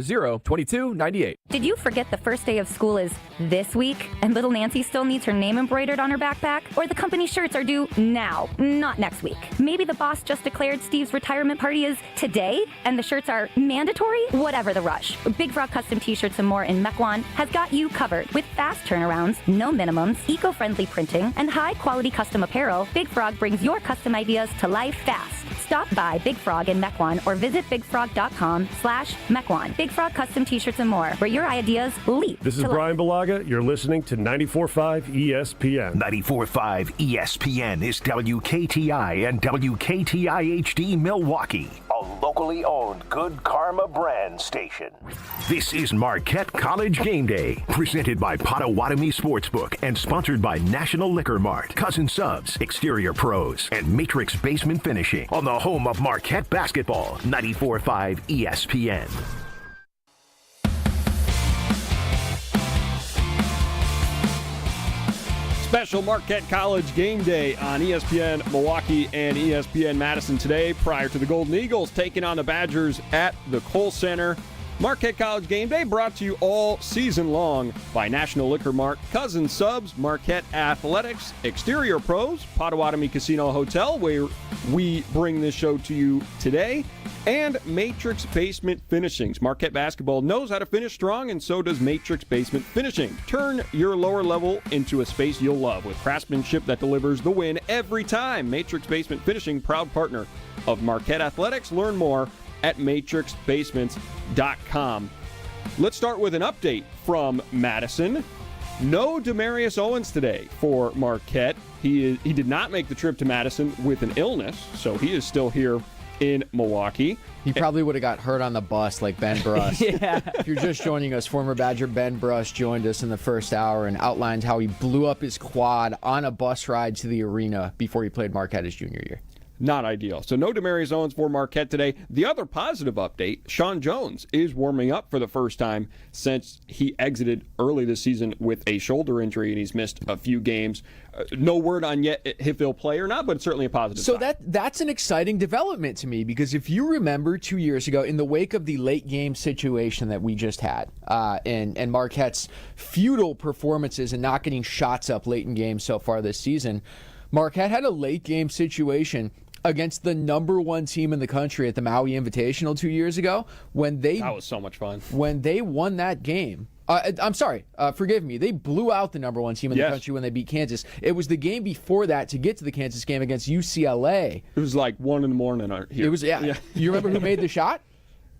Did you forget the first day of school is this week and little Nancy still needs her name embroidered on her backpack? Or the company shirts are due now, not next week? Maybe the boss just declared Steve's retirement party is today and the shirts are mandatory? Whatever the rush, Big Frog Custom T-shirts and more in Mequon has got you covered with fast turnarounds, no minimums, eco-friendly printing, and high-quality custom apparel. Big Frog brings your custom ideas to life fast. Stop by Big Frog in Mequon or visit bigfrog.com/Mequon. Big Frog Custom T-shirts and more, where your ideas leap.
This is Brian Balaga. You're listening to 94.5 ESPN.
94.5 ESPN is WKTI and WKTI HD Milwaukee, a locally owned Good Karma brand station. This is Marquette College Game Day, presented by Potawatomi Sportsbook and sponsored by National Liquor Mart, Cousin Subs, Exterior Pros, and Matrix Basement Finishing on the home of Marquette basketball, 94.5 ESPN.
Special Marquette College Game Day on ESPN Milwaukee and ESPN Madison today, prior to the Golden Eagles taking on the Badgers at the Kohl Center. Marquette College Game Day brought to you all season long by National Liquor Mart, Cousin Subs, Marquette Athletics, Exterior Pros, Potawatomi Casino Hotel, where we bring this show to you today, and Matrix Basement Finishings. Marquette basketball knows how to finish strong, and so does Matrix Basement Finishing. Turn your lower level into a space you'll love with craftsmanship that delivers the win every time. Matrix Basement Finishing, proud partner of Marquette Athletics. Learn more at matrixbasements.com. Let's start with an update from Madison. No Demarius Owens today for Marquette. He did not make the trip to Madison with an illness, so he is still here in Milwaukee.
He probably would have got hurt on the bus like Ben Bruss.
Yeah.
If you're just joining us, former Badger Ben Bruss joined us in the first hour and outlined how he blew up his quad on a bus ride to the arena before he played Marquette his junior year.
Not ideal. So no Demarius Owens for Marquette today. The other positive update, Sean Jones is warming up for the first time since he exited early this season with a shoulder injury, and he's missed a few games. No word on yet if he'll play or not, but it's certainly a positive
So
sign.
that's an exciting development to me, because if you remember 2 years ago, in the wake of the late game situation that we just had, and Marquette's futile performances and not getting shots up late in games so far this season, Marquette had a late game situation against the number one team in the country at the Maui Invitational 2 years ago.
That was so much fun.
When they won that game, I'm sorry, forgive me, they blew out the number one team in the country when they beat Kansas. It was the game before that to get to the Kansas game against UCLA.
It was like 1 a.m. here.
It was, yeah. You remember who made the shot?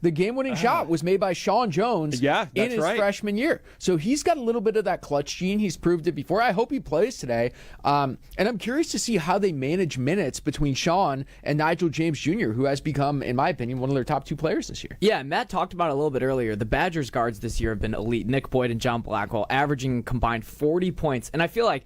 The game-winning shot was made by Sean Jones in his freshman year. So he's got a little bit of that clutch gene. He's proved it before. I hope he plays today. And I'm curious to see how they manage minutes between Sean and Nigel James Jr., who has become, in my opinion, one of their top 2 players this year.
Yeah, Matt talked about it a little bit earlier. The Badgers guards this year have been elite. Nick Boyd and John Blackwell averaging combined 40 points. And I feel like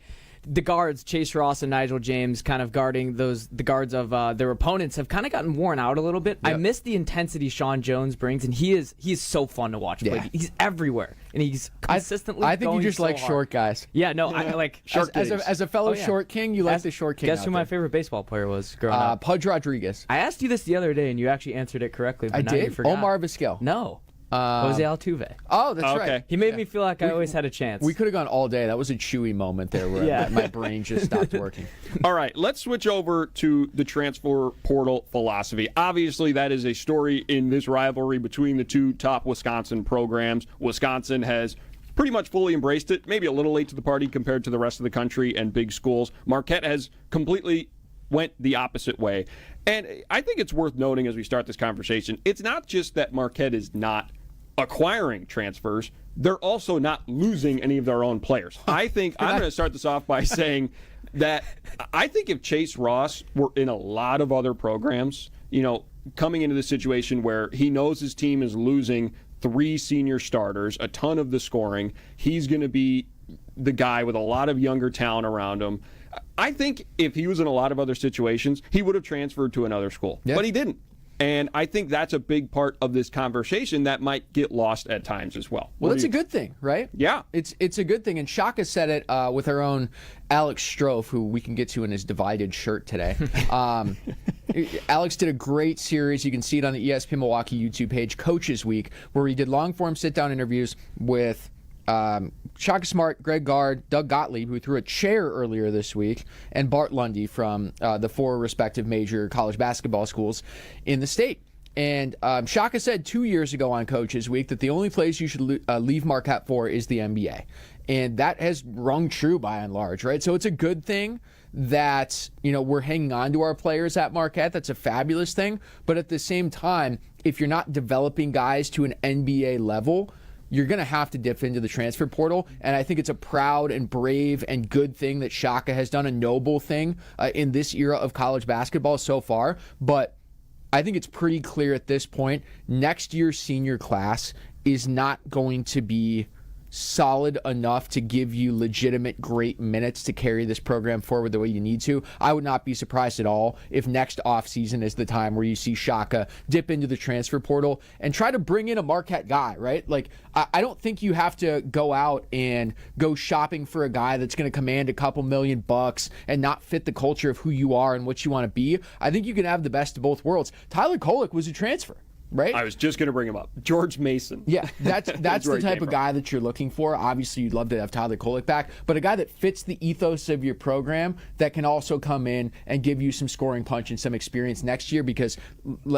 the guards, Chase Ross and Nigel James, kind of guarding the guards of their opponents, have kind of gotten worn out a little bit. Yep. I miss the intensity Sean Jones brings, and he is so fun to watch play. He's everywhere, and he's consistently.
I think you just
so
like
hard.
Short guys.
Yeah, no, I like
short as a fellow short king. You like the short king.
Guess who my favorite baseball player was growing up?
Pudge Rodriguez.
I asked you this the other day, and you actually answered it correctly. But
I
now You
did.
forgot.
Omar Vizquel.
No. Jose Altuve.
Oh, that's right.
He made me feel like I always had a chance.
We could have gone all day. That was a Chewy moment there where my brain just stopped working.
All right, let's switch over to the transfer portal philosophy. Obviously, that is a story in this rivalry between the 2 top Wisconsin programs. Wisconsin has pretty much fully embraced it, maybe a little late to the party compared to the rest of the country and big schools. Marquette has completely went the opposite way. And I think it's worth noting as we start this conversation, it's not just that Marquette is not acquiring transfers, they're also not losing any of their own players. I think I'm going to start this off by saying that I think if Chase Ross were in a lot of other programs, coming into the situation where he knows his team is losing 3 senior starters, a ton of the scoring, he's going to be the guy with a lot of younger talent around him. I think if he was in a lot of other situations, he would have transferred to another school, but he didn't. And I think that's a big part of this conversation that might get lost at times as well.
Well, that's a good thing, right?
Yeah.
It's a good thing. And Shaka said it with our own Alex Strofe, who we can get to in his divided shirt today. Alex did a great series. You can see it on the ESPN Milwaukee YouTube page, Coaches Week, where he did long-form sit-down interviews with Shaka Smart, Greg Gard, Doug Gottlieb, who threw a chair earlier this week, and Bart Lundy from the 4 respective major college basketball schools in the state. And Shaka said 2 years ago on Coaches Week that the only place you should leave Marquette for is the NBA. And that has rung true by and large, right? So it's a good thing that, we're hanging on to our players at Marquette. That's a fabulous thing. But at the same time, if you're not developing guys to an NBA level, you're going to have to dip into the transfer portal. And I think it's a proud and brave and good thing that Shaka has done, a noble thing in this era of college basketball so far. But I think it's pretty clear at this point, next year's senior class is not going to be solid enough to give you legitimate great minutes to carry this program forward the way you need to. I would not be surprised at all if next offseason is the time where you see Shaka dip into the transfer portal and try to bring in a Marquette guy, right? Like, I don't think you have to go out and go shopping for a guy that's going to command a couple $1,000,000 and not fit the culture of who you are and what you want to be. I think you can have the best of both worlds. Tyler Kolek was a transfer. Right?
I was just going to bring him up. George Mason.
Yeah, that's the type of guy that you're looking for. Obviously, you'd love to have Tyler Kolek back, but a guy that fits the ethos of your program that can also come in and give you some scoring punch and some experience next year because,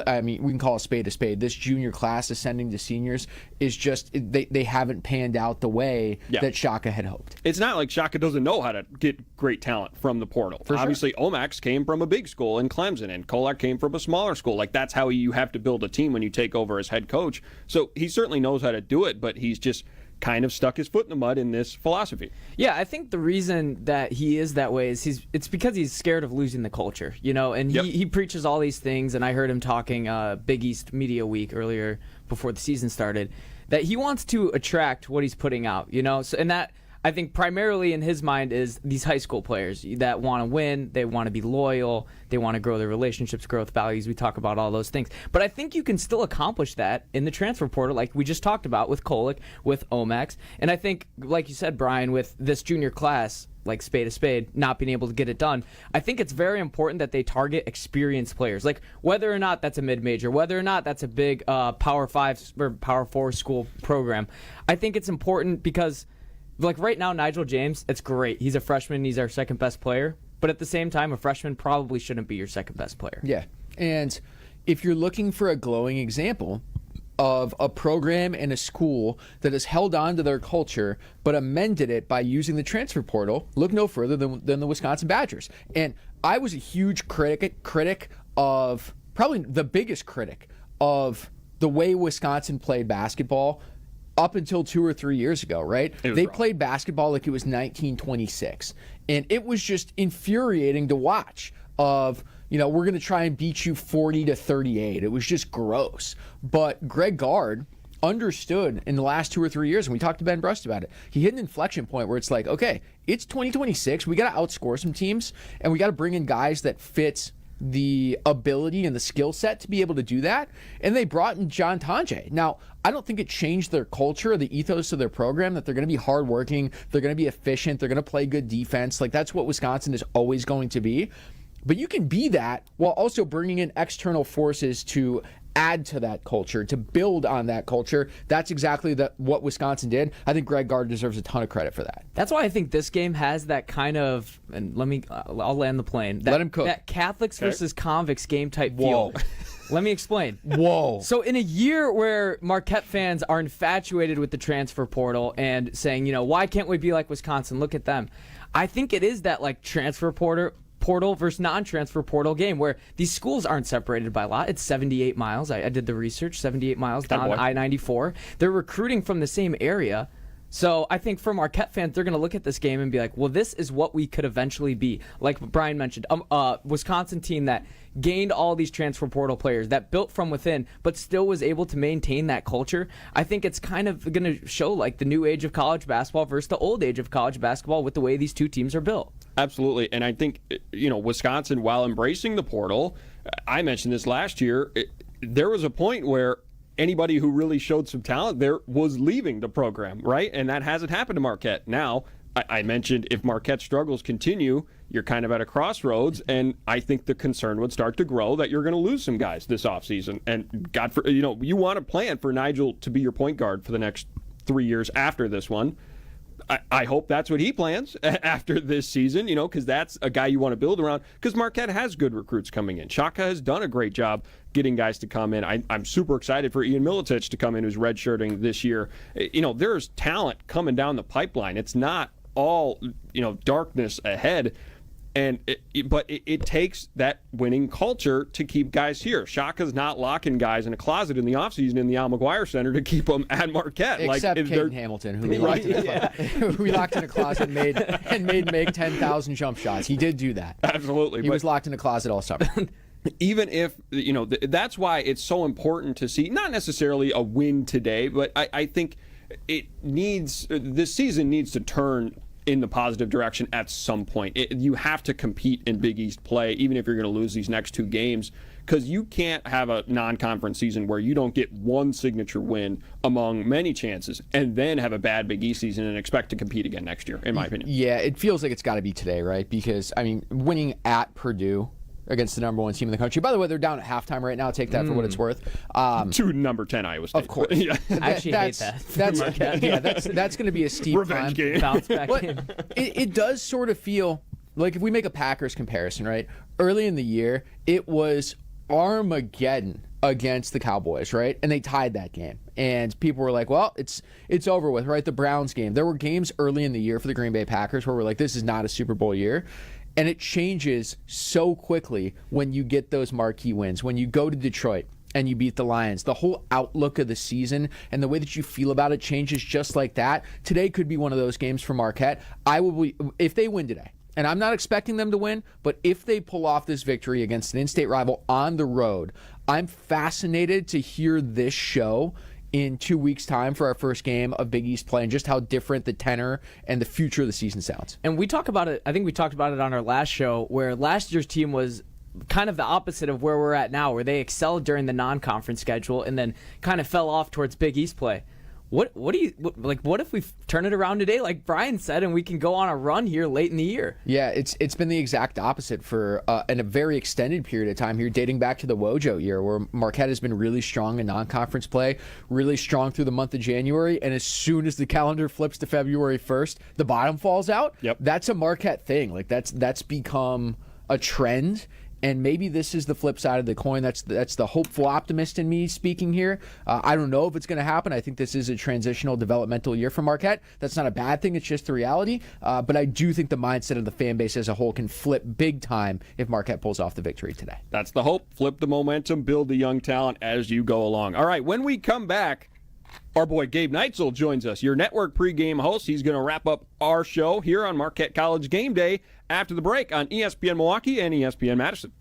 I mean, we can call a spade a spade. This junior class ascending to seniors is just, they haven't panned out the way that Shaka had hoped.
It's not like Shaka doesn't know how to get great talent from the portal. Obviously, Omax came from a big school in Clemson, and Kolek came from a smaller school. Like, that's how you have to build a team when you take over as head coach. So he certainly knows how to do it, but he's just kind of stuck his foot in the mud in this philosophy.
Yeah, I think the reason that he is that way is it's because he's scared of losing the culture, and he preaches all these things, and I heard him talking Big East Media Week earlier before the season started, that he wants to attract what he's putting out, so, and that I think primarily in his mind is these high school players that want to win, they want to be loyal, they want to grow their relationships, growth values. We talk about all those things. But I think you can still accomplish that in the transfer portal like we just talked about with Kolek, with Omax. And I think, like you said, Brian, with this junior class, like spade a spade, not being able to get it done, I think it's very important that they target experienced players. Like whether or not that's a mid-major, whether or not that's a big Power 5 or Power 4 school program, I think it's important because like right now, Nigel James, it's great. He's a freshman. He's our second best player. But at the same time, a freshman probably shouldn't be your second best player.
Yeah. And if you're looking for a glowing example of a program and a school that has held on to their culture but amended it by using the transfer portal, look no further than the Wisconsin Badgers. And I was a huge critic of, probably the biggest critic of the way Wisconsin played basketball up until 2 or 3 years ago, right? They played basketball like it was 1926. And it was just infuriating to watch of, we're going to try and beat you 40-38. It was just gross. But Greg Gard understood in the last 2 or 3 years, and we talked to Ben Brust about it, he hit an inflection point where it's like, okay, it's 2026. We got to outscore some teams, and we got to bring in guys that fit the ability and the skill set to be able to do that. And they brought in John Tonje. Now, I don't think it changed their culture or the ethos of their program, that they're going to be hardworking, they're going to be efficient, they're going to play good defense. Like, that's what Wisconsin is always going to be. But you can be that while also bringing in external forces to add to that culture, to build on that culture. That's exactly what Wisconsin did. I think Greg Gard deserves a ton of credit for that.
That's why I think this game has that kind of, and I'll land the plane.
Let him cook.
That Catholics versus convicts game type feel. Let me explain.
Whoa.
So in a year where Marquette fans are infatuated with the transfer portal and saying, why can't we be like Wisconsin? Look at them. I think it is that like transfer portal versus non-transfer portal game where these schools aren't separated by a lot. It's 78 miles. I did the research, 78 miles down I-94. They're recruiting from the same area. So I think for Marquette fans, they're going to look at this game and be like, well, this is what we could eventually be. Like Brian mentioned, Wisconsin team that gained all these transfer portal players, that built from within, but still was able to maintain that culture. I think it's kind of going to show like the new age of college basketball versus the old age of college basketball with the way these two teams are built.
Absolutely. And I think, Wisconsin, while embracing the portal, I mentioned this last year, there was a point where anybody who really showed some talent there was leaving the program, right? And that hasn't happened to Marquette. Now, I mentioned if Marquette struggles continue, you're kind of at a crossroads, and I think the concern would start to grow that you're going to lose some guys this offseason. And you want to plan for Nigel to be your point guard for the next 3 years after this one. I hope that's what he plans after this season, because that's a guy you want to build around, because Marquette has good recruits coming in. Shaka has done a great job getting guys to come in. I'm super excited for Ian Milicic to come in, who's redshirting this year. There's talent coming down the pipeline. It's not all, darkness ahead. But it takes that winning culture to keep guys here. Shaka's not locking guys in a closet in the offseason in the Al McGuire Center to keep them at Marquette.
Except Caden Hamilton, who we locked in a closet and made make 10,000 jump shots. He did do that.
Absolutely.
He was locked in a closet all summer.
Even if, that's why it's so important to see, not necessarily a win today, but I think this season needs to turn in the positive direction at some point. You have to compete in Big East play, even if you're going to lose these next two games, because you can't have a non-conference season where you don't get one signature win among many chances and then have a bad Big East season and expect to compete again next year, in my opinion.
Yeah, it feels like it's got to be today, right? Because, winning at Purdue against the number one team in the country. By the way, they're down at halftime right now. Take that for what it's worth.
To number 10 Iowa State.
Of course.
I actually hate that.
That's going to be a steep
revenge game.
Bounce back
but
in.
It does sort of feel like, if we make a Packers comparison, right? Early in the year, it was Armageddon against the Cowboys, right? And they tied that game. And people were like, well, it's over with, right? The Browns game. There were games early in the year for the Green Bay Packers where we're like, this is not a Super Bowl year. And it changes so quickly when you get those marquee wins. When you go to Detroit and you beat the Lions, the whole outlook of the season and the way that you feel about it changes just like that. Today could be one of those games for Marquette. If they win today, and I'm not expecting them to win, but if they pull off this victory against an in-state rival on the road, I'm fascinated to hear this show in 2 weeks' time for our first game of Big East play, and just how different the tenor and the future of the season sounds.
And we talk about it, I think we talked about it on our last show, where last year's team was kind of the opposite of where we're at now, where they excelled during the non-conference schedule and then kind of fell off towards Big East play. What if we turn it around today, like Brian said, and we can go on a run here late in the year?
Yeah, it's been the exact opposite for in a very extended period of time here, dating back to the Wojo year, where Marquette has been really strong in non-conference play, really strong through the month of January, and as soon as the calendar flips to February 1st, the bottom falls out.
Yep.
That's a Marquette thing. Like that's become a trend. And maybe this is the flip side of the coin. That's the hopeful optimist in me speaking here. I don't know if it's going to happen. I think this is a transitional developmental year for Marquette. That's not a bad thing. It's just the reality. But I do think the mindset of the fan base as a whole can flip big time if Marquette pulls off the victory today.
That's the hope. Flip the momentum, build the young talent as you go along. All right, when we come back, our boy Gabe Neitzel joins us, your network pregame host. He's going to wrap up our show here on Marquette College Game Day after the break on ESPN Milwaukee and ESPN Madison.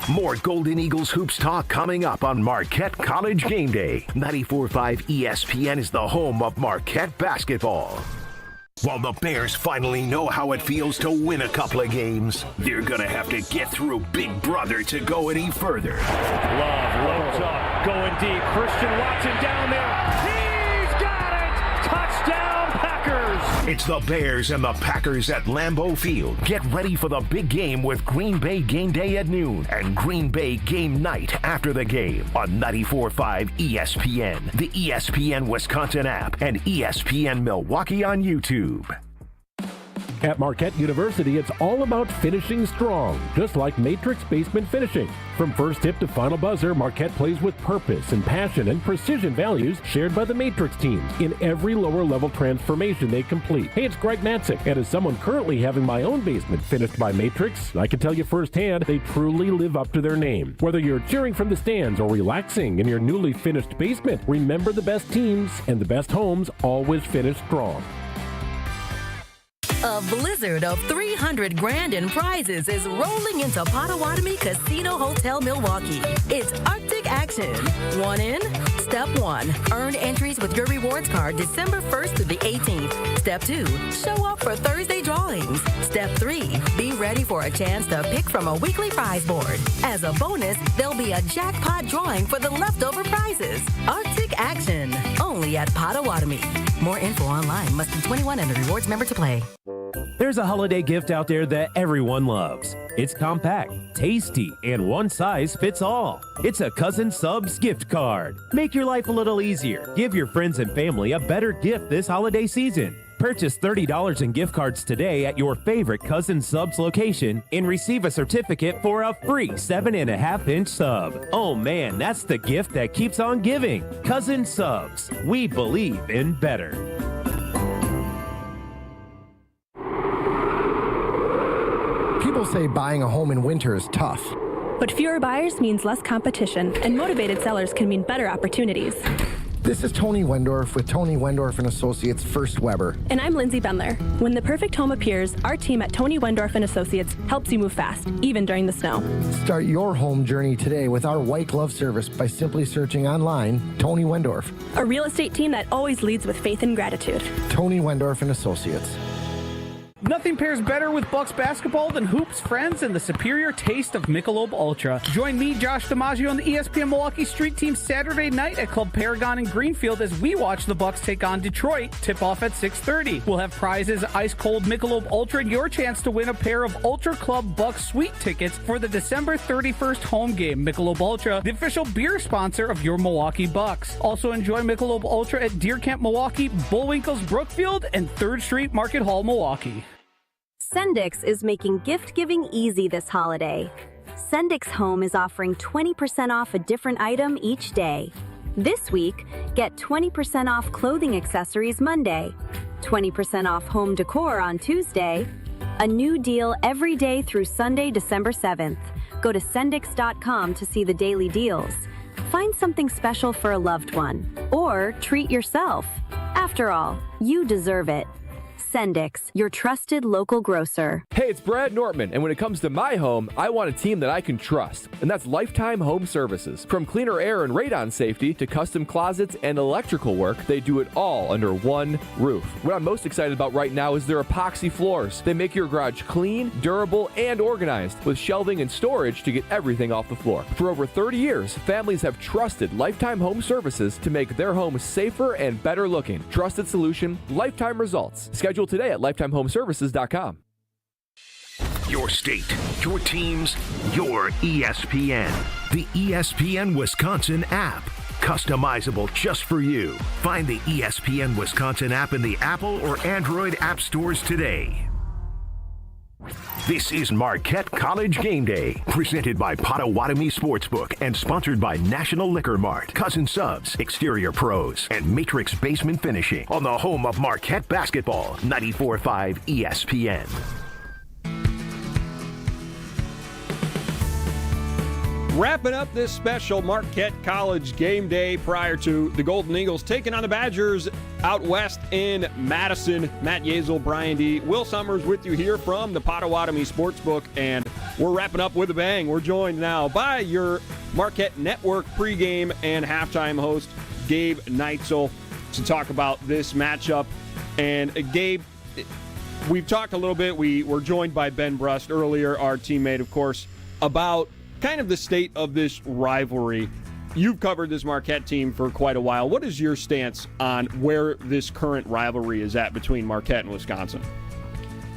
More Golden Eagles hoops talk coming up on Marquette College Game Day. 94.5 ESPN is the home of Marquette basketball. While the Bears finally know how it feels to win a couple of games, they're going to have to get through Big Brother to go any further.
Love, low top, going deep. Christian Watson down there. He's got it! Touchdown, Packers!
It's the Bears and the Packers at Lambeau Field. Get ready for the big game with Green Bay Game Day at noon and Green Bay Game Night after the game on 94.5 ESPN, the ESPN Wisconsin app, and ESPN Milwaukee on YouTube.
At Marquette University, it's all about finishing strong, just like Matrix Basement Finishing. From first tip to final buzzer, Marquette plays with purpose and passion and precision values shared by the Matrix teams in every lower-level transformation they complete. Hey, it's Greg Matzik, and as someone currently having my own basement finished by Matrix, I can tell you firsthand, they truly live up to their name. Whether you're cheering from the stands or relaxing in your newly finished basement, remember the best teams and the best homes always finish strong.
A blizzard of $300 grand in prizes is rolling into Potawatomi Casino Hotel Milwaukee. It's Arctic action. One in? Step 1. Earn entries with your rewards card December 1st through the 18th. Step 2. Show up for Thursday drawings. Step 3. Be ready for a chance to pick from a weekly prize board. As a bonus, there'll be a jackpot drawing for the leftover prizes. Arctic action. Only at Potawatomi. More info online. Must be 21 and a rewards member to play.
There's a holiday gift out there that everyone loves. It's compact, tasty, and one size fits all. It's a Cousin Subs gift card. Make your life a little easier. Give your friends and family a better gift this holiday season. Purchase $30 in gift cards today at your favorite Cousin Subs location and receive a certificate for a free 7.5-inch sub. Oh man, that's the gift that keeps on giving. Cousin Subs. We believe in better.
People say buying a home in winter is tough.
But fewer buyers means less competition, and motivated sellers can mean better opportunities.
This is Tony Wendorf with Tony Wendorf & Associates First Weber.
And I'm Lindsay Bendler. When the perfect home appears, our team at Tony Wendorf & Associates helps you move fast, even during the snow.
Start your home journey today with our white glove service by simply searching online Tony Wendorf.
A real estate team that always leads with faith and gratitude.
Tony Wendorf & Associates.
Nothing pairs better with Bucks basketball than hoops, friends, and the superior taste of Michelob Ultra. Join me, Josh DiMaggio, on the ESPN Milwaukee Street Team Saturday night at Club Paragon in Greenfield as we watch the Bucks take on Detroit. Tip-off at 6:30. We'll have prizes, ice-cold Michelob Ultra, and your chance to win a pair of Ultra Club Bucks Suite tickets for the December 31st home game. Michelob Ultra, the official beer sponsor of your Milwaukee Bucks. Also enjoy Michelob Ultra at Deer Camp Milwaukee, Bullwinkle's Brookfield, and 3rd Street Market Hall, Milwaukee.
Sendix is making gift-giving easy this holiday. Sendix Home is offering 20% off a different item each day. This week, get 20% off clothing accessories Monday, 20% off home decor on Tuesday, a new deal every day through Sunday, December 7th. Go to Sendix.com to see the daily deals. Find something special for a loved one, or treat yourself. After all, you deserve it. Sendix, your trusted local grocer.
Hey, it's Brad Nortman, and when it comes to my home, I want a team that I can trust, and that's Lifetime Home Services. From cleaner air and radon safety to custom closets and electrical work, they do it all under one roof. What I'm most excited about right now is their epoxy floors. They make your garage clean, durable, and organized with shelving and storage to get everything off the floor. For over 30 years, families have trusted Lifetime Home Services to make their homes safer and better looking. Trusted solution, lifetime results. Schedule today at lifetimehomeservices.com.
Your state, your teams, your ESPN. The ESPN Wisconsin app. Customizable just for you. Find the ESPN Wisconsin app in the Apple or Android app stores today. This is Marquette College Game Day, presented by Potawatomi Sportsbook and sponsored by National Liquor Mart, Cousin Subs, Exterior Pros, and Matrix Basement Finishing on the home of Marquette basketball, 94.5 ESPN.
Wrapping up this special Marquette College Game Day prior to the Golden Eagles taking on the Badgers out west in Madison. Matt Yazel, Brian D. Will Summers with you here from the Potawatomi Sportsbook, and we're wrapping up with a bang. We're joined now by your Marquette Network pregame and halftime host, Gabe Neitzel, to talk about this matchup. And Gabe, we've talked a little bit. We were joined by Ben Brust earlier, our teammate, of course, about kind of the state of this rivalry. You've covered this Marquette team for quite a while. What is your stance on where this current rivalry is at between Marquette and Wisconsin?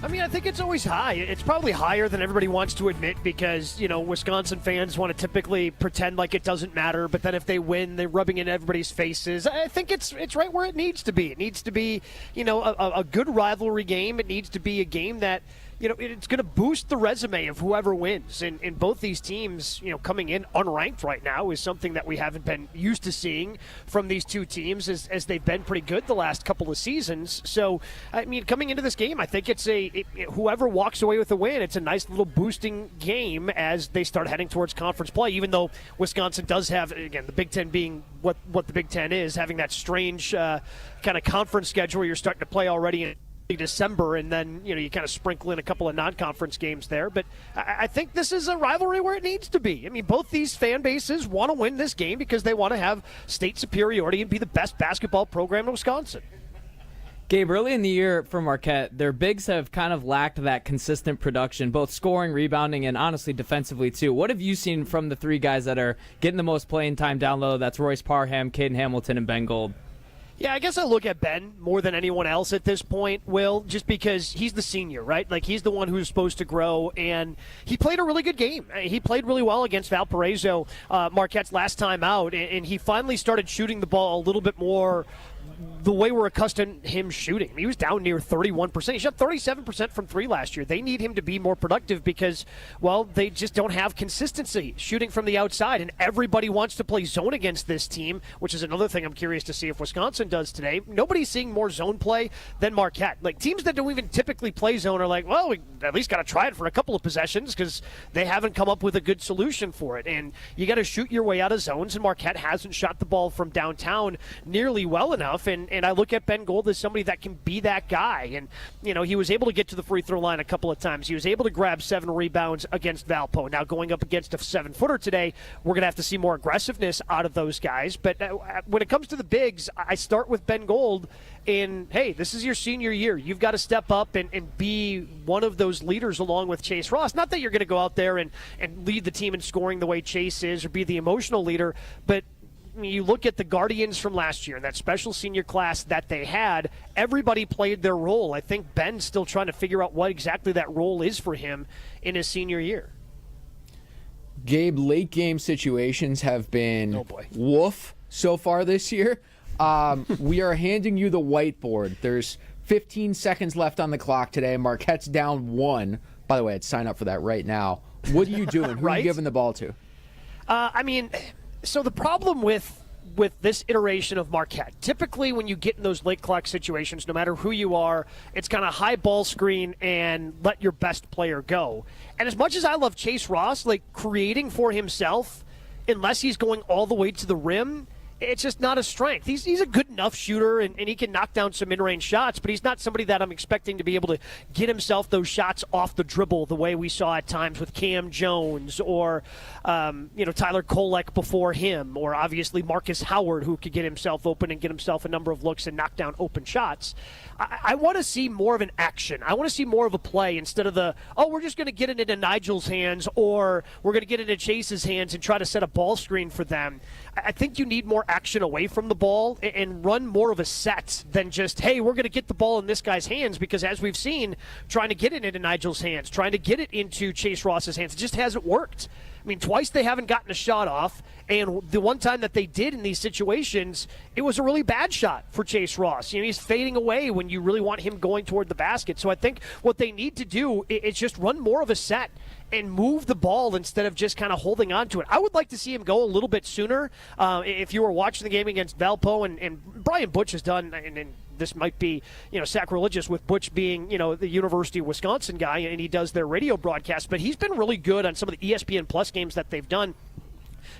I mean, I think it's always high. It's probably higher than everybody wants to admit because, Wisconsin fans want to typically pretend like it doesn't matter, but then if they win, they're rubbing in everybody's faces. I think it's right where it needs to be. It needs to be, a good rivalry game. It needs to be a game that, it's going to boost the resume of whoever wins. And both these teams, coming in unranked right now is something that we haven't been used to seeing from these two teams as they've been pretty good the last couple of seasons. So, I mean, coming into this game, I think it's whoever walks away with a win, it's a nice little boosting game as they start heading towards conference play, even though Wisconsin does have, again, the Big Ten being what the Big Ten is, having that strange kind of conference schedule where you're starting to play already in December, and then you kind of sprinkle in a couple of non-conference games there. But I think this is a rivalry where it needs to be. I mean, both these fan bases want to win this game because they want to have state superiority and be the best basketball program in Wisconsin.
Gabe, early in the year for Marquette, their bigs have kind of lacked that consistent production, both scoring, rebounding, and honestly defensively too. What have you seen from the three guys that are getting the most playing time down low? That's Royce Parham, Caden Hamilton, and Ben Gold.
Yeah, I guess I look at Ben more than anyone else at this point, Will, just because he's the senior, right? Like, he's the one who's supposed to grow, and he played a really good game. He played really well against Valparaiso, Marquette's last time out, and he finally started shooting the ball a little bit more the way we're accustomed to him shooting. He was down near 31%. He shot 37% from three last year. They need him to be more productive because, well, they just don't have consistency shooting from the outside, and everybody wants to play zone against this team, which is another thing I'm curious to see if Wisconsin does today. Nobody's seeing more zone play than Marquette. Like, teams that don't even typically play zone are like, well, we at least got to try it for a couple of possessions because they haven't come up with a good solution for it. And you got to shoot your way out of zones, and Marquette hasn't shot the ball from downtown nearly well enough. And I look at Ben Gold as somebody that can be that guy. And, he was able to get to the free throw line a couple of times. He was able to grab 7 rebounds against Valpo. Now, going up against a 7-footer today, we're going to have to see more aggressiveness out of those guys. But when it comes to the bigs, I start with Ben Gold. And, hey, this is your senior year. You've got to step up and be one of those leaders along with Chase Ross. Not that you're going to go out there and lead the team in scoring the way Chase is or be the emotional leader, but you look at the Guardians from last year and that special senior class that they had, everybody played their role. I think Ben's still trying to figure out what exactly that role is for him in his senior year.
Gabe, late game situations have been woof so far this year. We are handing you the whiteboard. There's 15 seconds left on the clock today. Marquette's down 1. By the way, I'd sign up for that right now. What are you doing? Who are you giving the ball to?
So the problem with this iteration of Marquette, typically when you get in those late clock situations, no matter who you are, it's kind of high ball screen and let your best player go. And as much as I love Chase Ross, like creating for himself, unless he's going all the way to the rim, it's just not a strength. He's a good enough shooter, and he can knock down some in-range shots, but he's not somebody that I'm expecting to be able to get himself those shots off the dribble the way we saw at times with Cam Jones or, Tyler Kolek before him, or obviously Marcus Howard, who could get himself open and get himself a number of looks and knock down open shots. I want to see more of an action. I want to see more of a play instead of we're just going to get it into Nigel's hands or we're going to get it into Chase's hands and try to set a ball screen for them. I think you need more action away from the ball and run more of a set than just, hey, we're going to get the ball in this guy's hands, because as we've seen, trying to get it into Nigel's hands, trying to get it into Chase Ross's hands, it just hasn't worked. I mean, twice they haven't gotten a shot off, and the one time that they did in these situations, it was a really bad shot for Chase Ross. He's fading away when you really want him going toward the basket. So I think what they need to do is just run more of a set and move the ball instead of just kind of holding on to it. I would like to see him go a little bit sooner. If you were watching the game against Valpo, and Brian Butch has done, and this might be, sacrilegious with Butch being, the University of Wisconsin guy, and he does their radio broadcast, but he's been really good on some of the ESPN Plus games that they've done,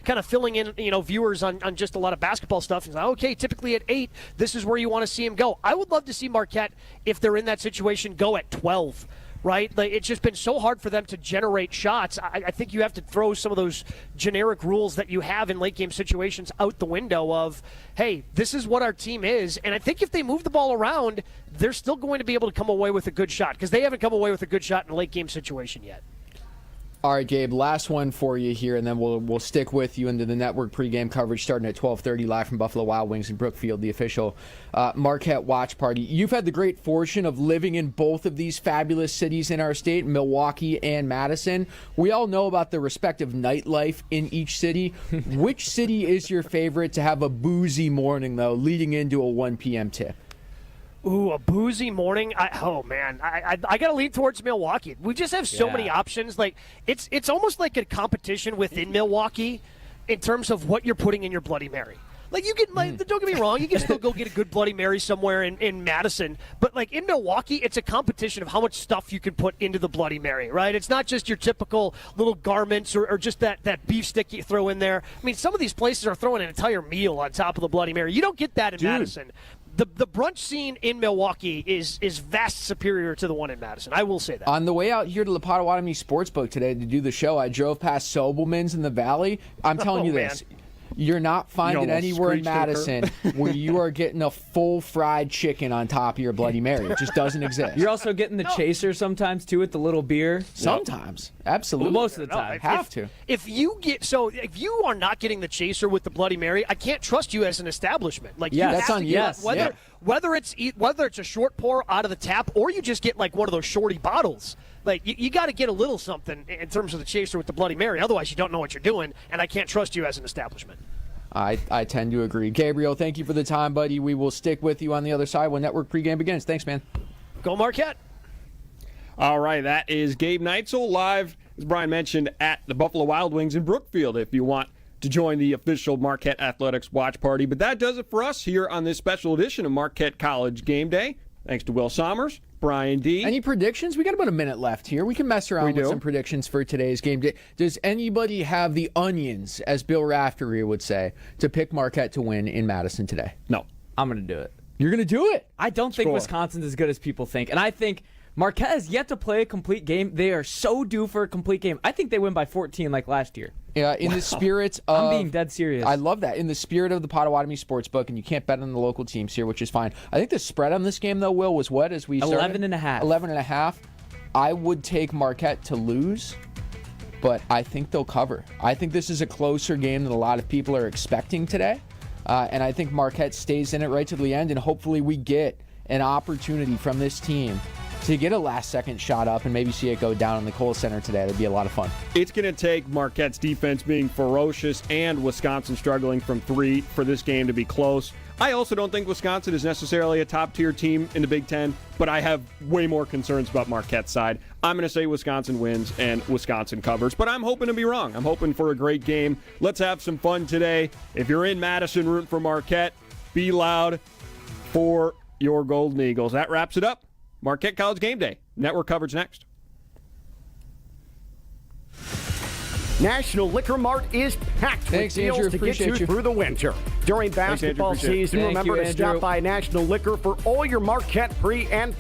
kind of filling in, viewers on just a lot of basketball stuff. He's like, okay, typically at 8, this is where you want to see him go. I would love to see Marquette, if they're in that situation, go at 12. Right? Like, it's just been so hard for them to generate shots. I think you have to throw some of those generic rules that you have in late-game situations out the window of, hey, this is what our team is. And I think if they move the ball around, they're still going to be able to come away with a good shot, because they haven't come away with a good shot in a late-game situation yet.
All right, Gabe, last one for you here, and then we'll stick with you into the network pregame coverage starting at 12:30 live from Buffalo Wild Wings in Brookfield, the official Marquette watch party. You've had the great fortune of living in both of these fabulous cities in our state, Milwaukee and Madison. We all know about the respective nightlife in each city. Which city is your favorite to have a boozy morning, though, leading into a 1 p.m. tip?
Ooh, a boozy morning. I got to lean towards Milwaukee. We just have so many options. Like, it's almost like a competition within Milwaukee in terms of what you're putting in your Bloody Mary. Like, you can, don't get me wrong, you can still go get a good Bloody Mary somewhere in Madison. But, like, in Milwaukee, it's a competition of how much stuff you can put into the Bloody Mary, right? It's not just your typical little garments or just that beef stick you throw in there. I mean, some of these places are throwing an entire meal on top of the Bloody Mary. You don't get that in Madison. The brunch scene in Milwaukee is vast superior to the one in Madison. I will say that.
On the way out here to the Potawatomi Sportsbook today to do the show, I drove past Sobelman's in the Valley. I'm telling you this. You're not finding anywhere in Madison where you are getting a full fried chicken on top of your Bloody Mary. It just doesn't exist.
You're also getting the chaser sometimes, too, with the little beer.
Sometimes. Absolutely.
Well, most of the time.
If you are not getting the chaser with the Bloody Mary, I can't trust you as an establishment. Like,
that's on you.
Whether it's a short pour out of the tap or you just get like one of those shorty bottles. Like, you got to get a little something in terms of the chaser with the Bloody Mary. Otherwise, you don't know what you're doing, and I can't trust you as an establishment.
I tend to agree. Gabriel, thank you for the time, buddy. We will stick with you on the other side when network pregame begins. Thanks, man.
Go Marquette.
All right, that is Gabe Neitzel live, as Brian mentioned, at the Buffalo Wild Wings in Brookfield if you want to join the official Marquette Athletics watch party. But that does it for us here on this special edition of Marquette College Game Day. Thanks to Will Sommers, Brian D.
Any predictions? We got about a minute left here. We can mess around with some predictions for today's game day. Does anybody have the onions, as Bill Raftery would say, to pick Marquette to win in Madison today?
No.
I'm going to do it.
You're going to do it?
I don't think Wisconsin's as good as people think. And I think Marquette has yet to play a complete game. They are so due for a complete game. I think they win by 14 like last year.
Yeah, in the spirit of...
I'm being dead serious.
I love that. In the spirit of the Potawatomi Sportsbook, and you can't bet on the local teams here, which is fine. I think the spread on this game, though, Will, was what as we started?
11.5.
11.5. I would take Marquette to lose, but I think they'll cover. I think this is a closer game than a lot of people are expecting today, and I think Marquette stays in it right to the end, and hopefully we get an opportunity from this team to get a last-second shot up and maybe see it go down in the Kohl Center today. That'd be a lot of fun.
It's going to take Marquette's defense being ferocious and Wisconsin struggling from 3 for this game to be close. I also don't think Wisconsin is necessarily a top-tier team in the Big Ten, but I have way more concerns about Marquette's side. I'm going to say Wisconsin wins and Wisconsin covers, but I'm hoping to be wrong. I'm hoping for a great game. Let's have some fun today. If you're in Madison rooting for Marquette, be loud for your Golden Eagles. That wraps it up. Marquette College Game Day. Network coverage next.
National Liquor Mart is packed with deals to get you through the winter. During basketball season, remember to stop by National Liquor for all your Marquette pre- and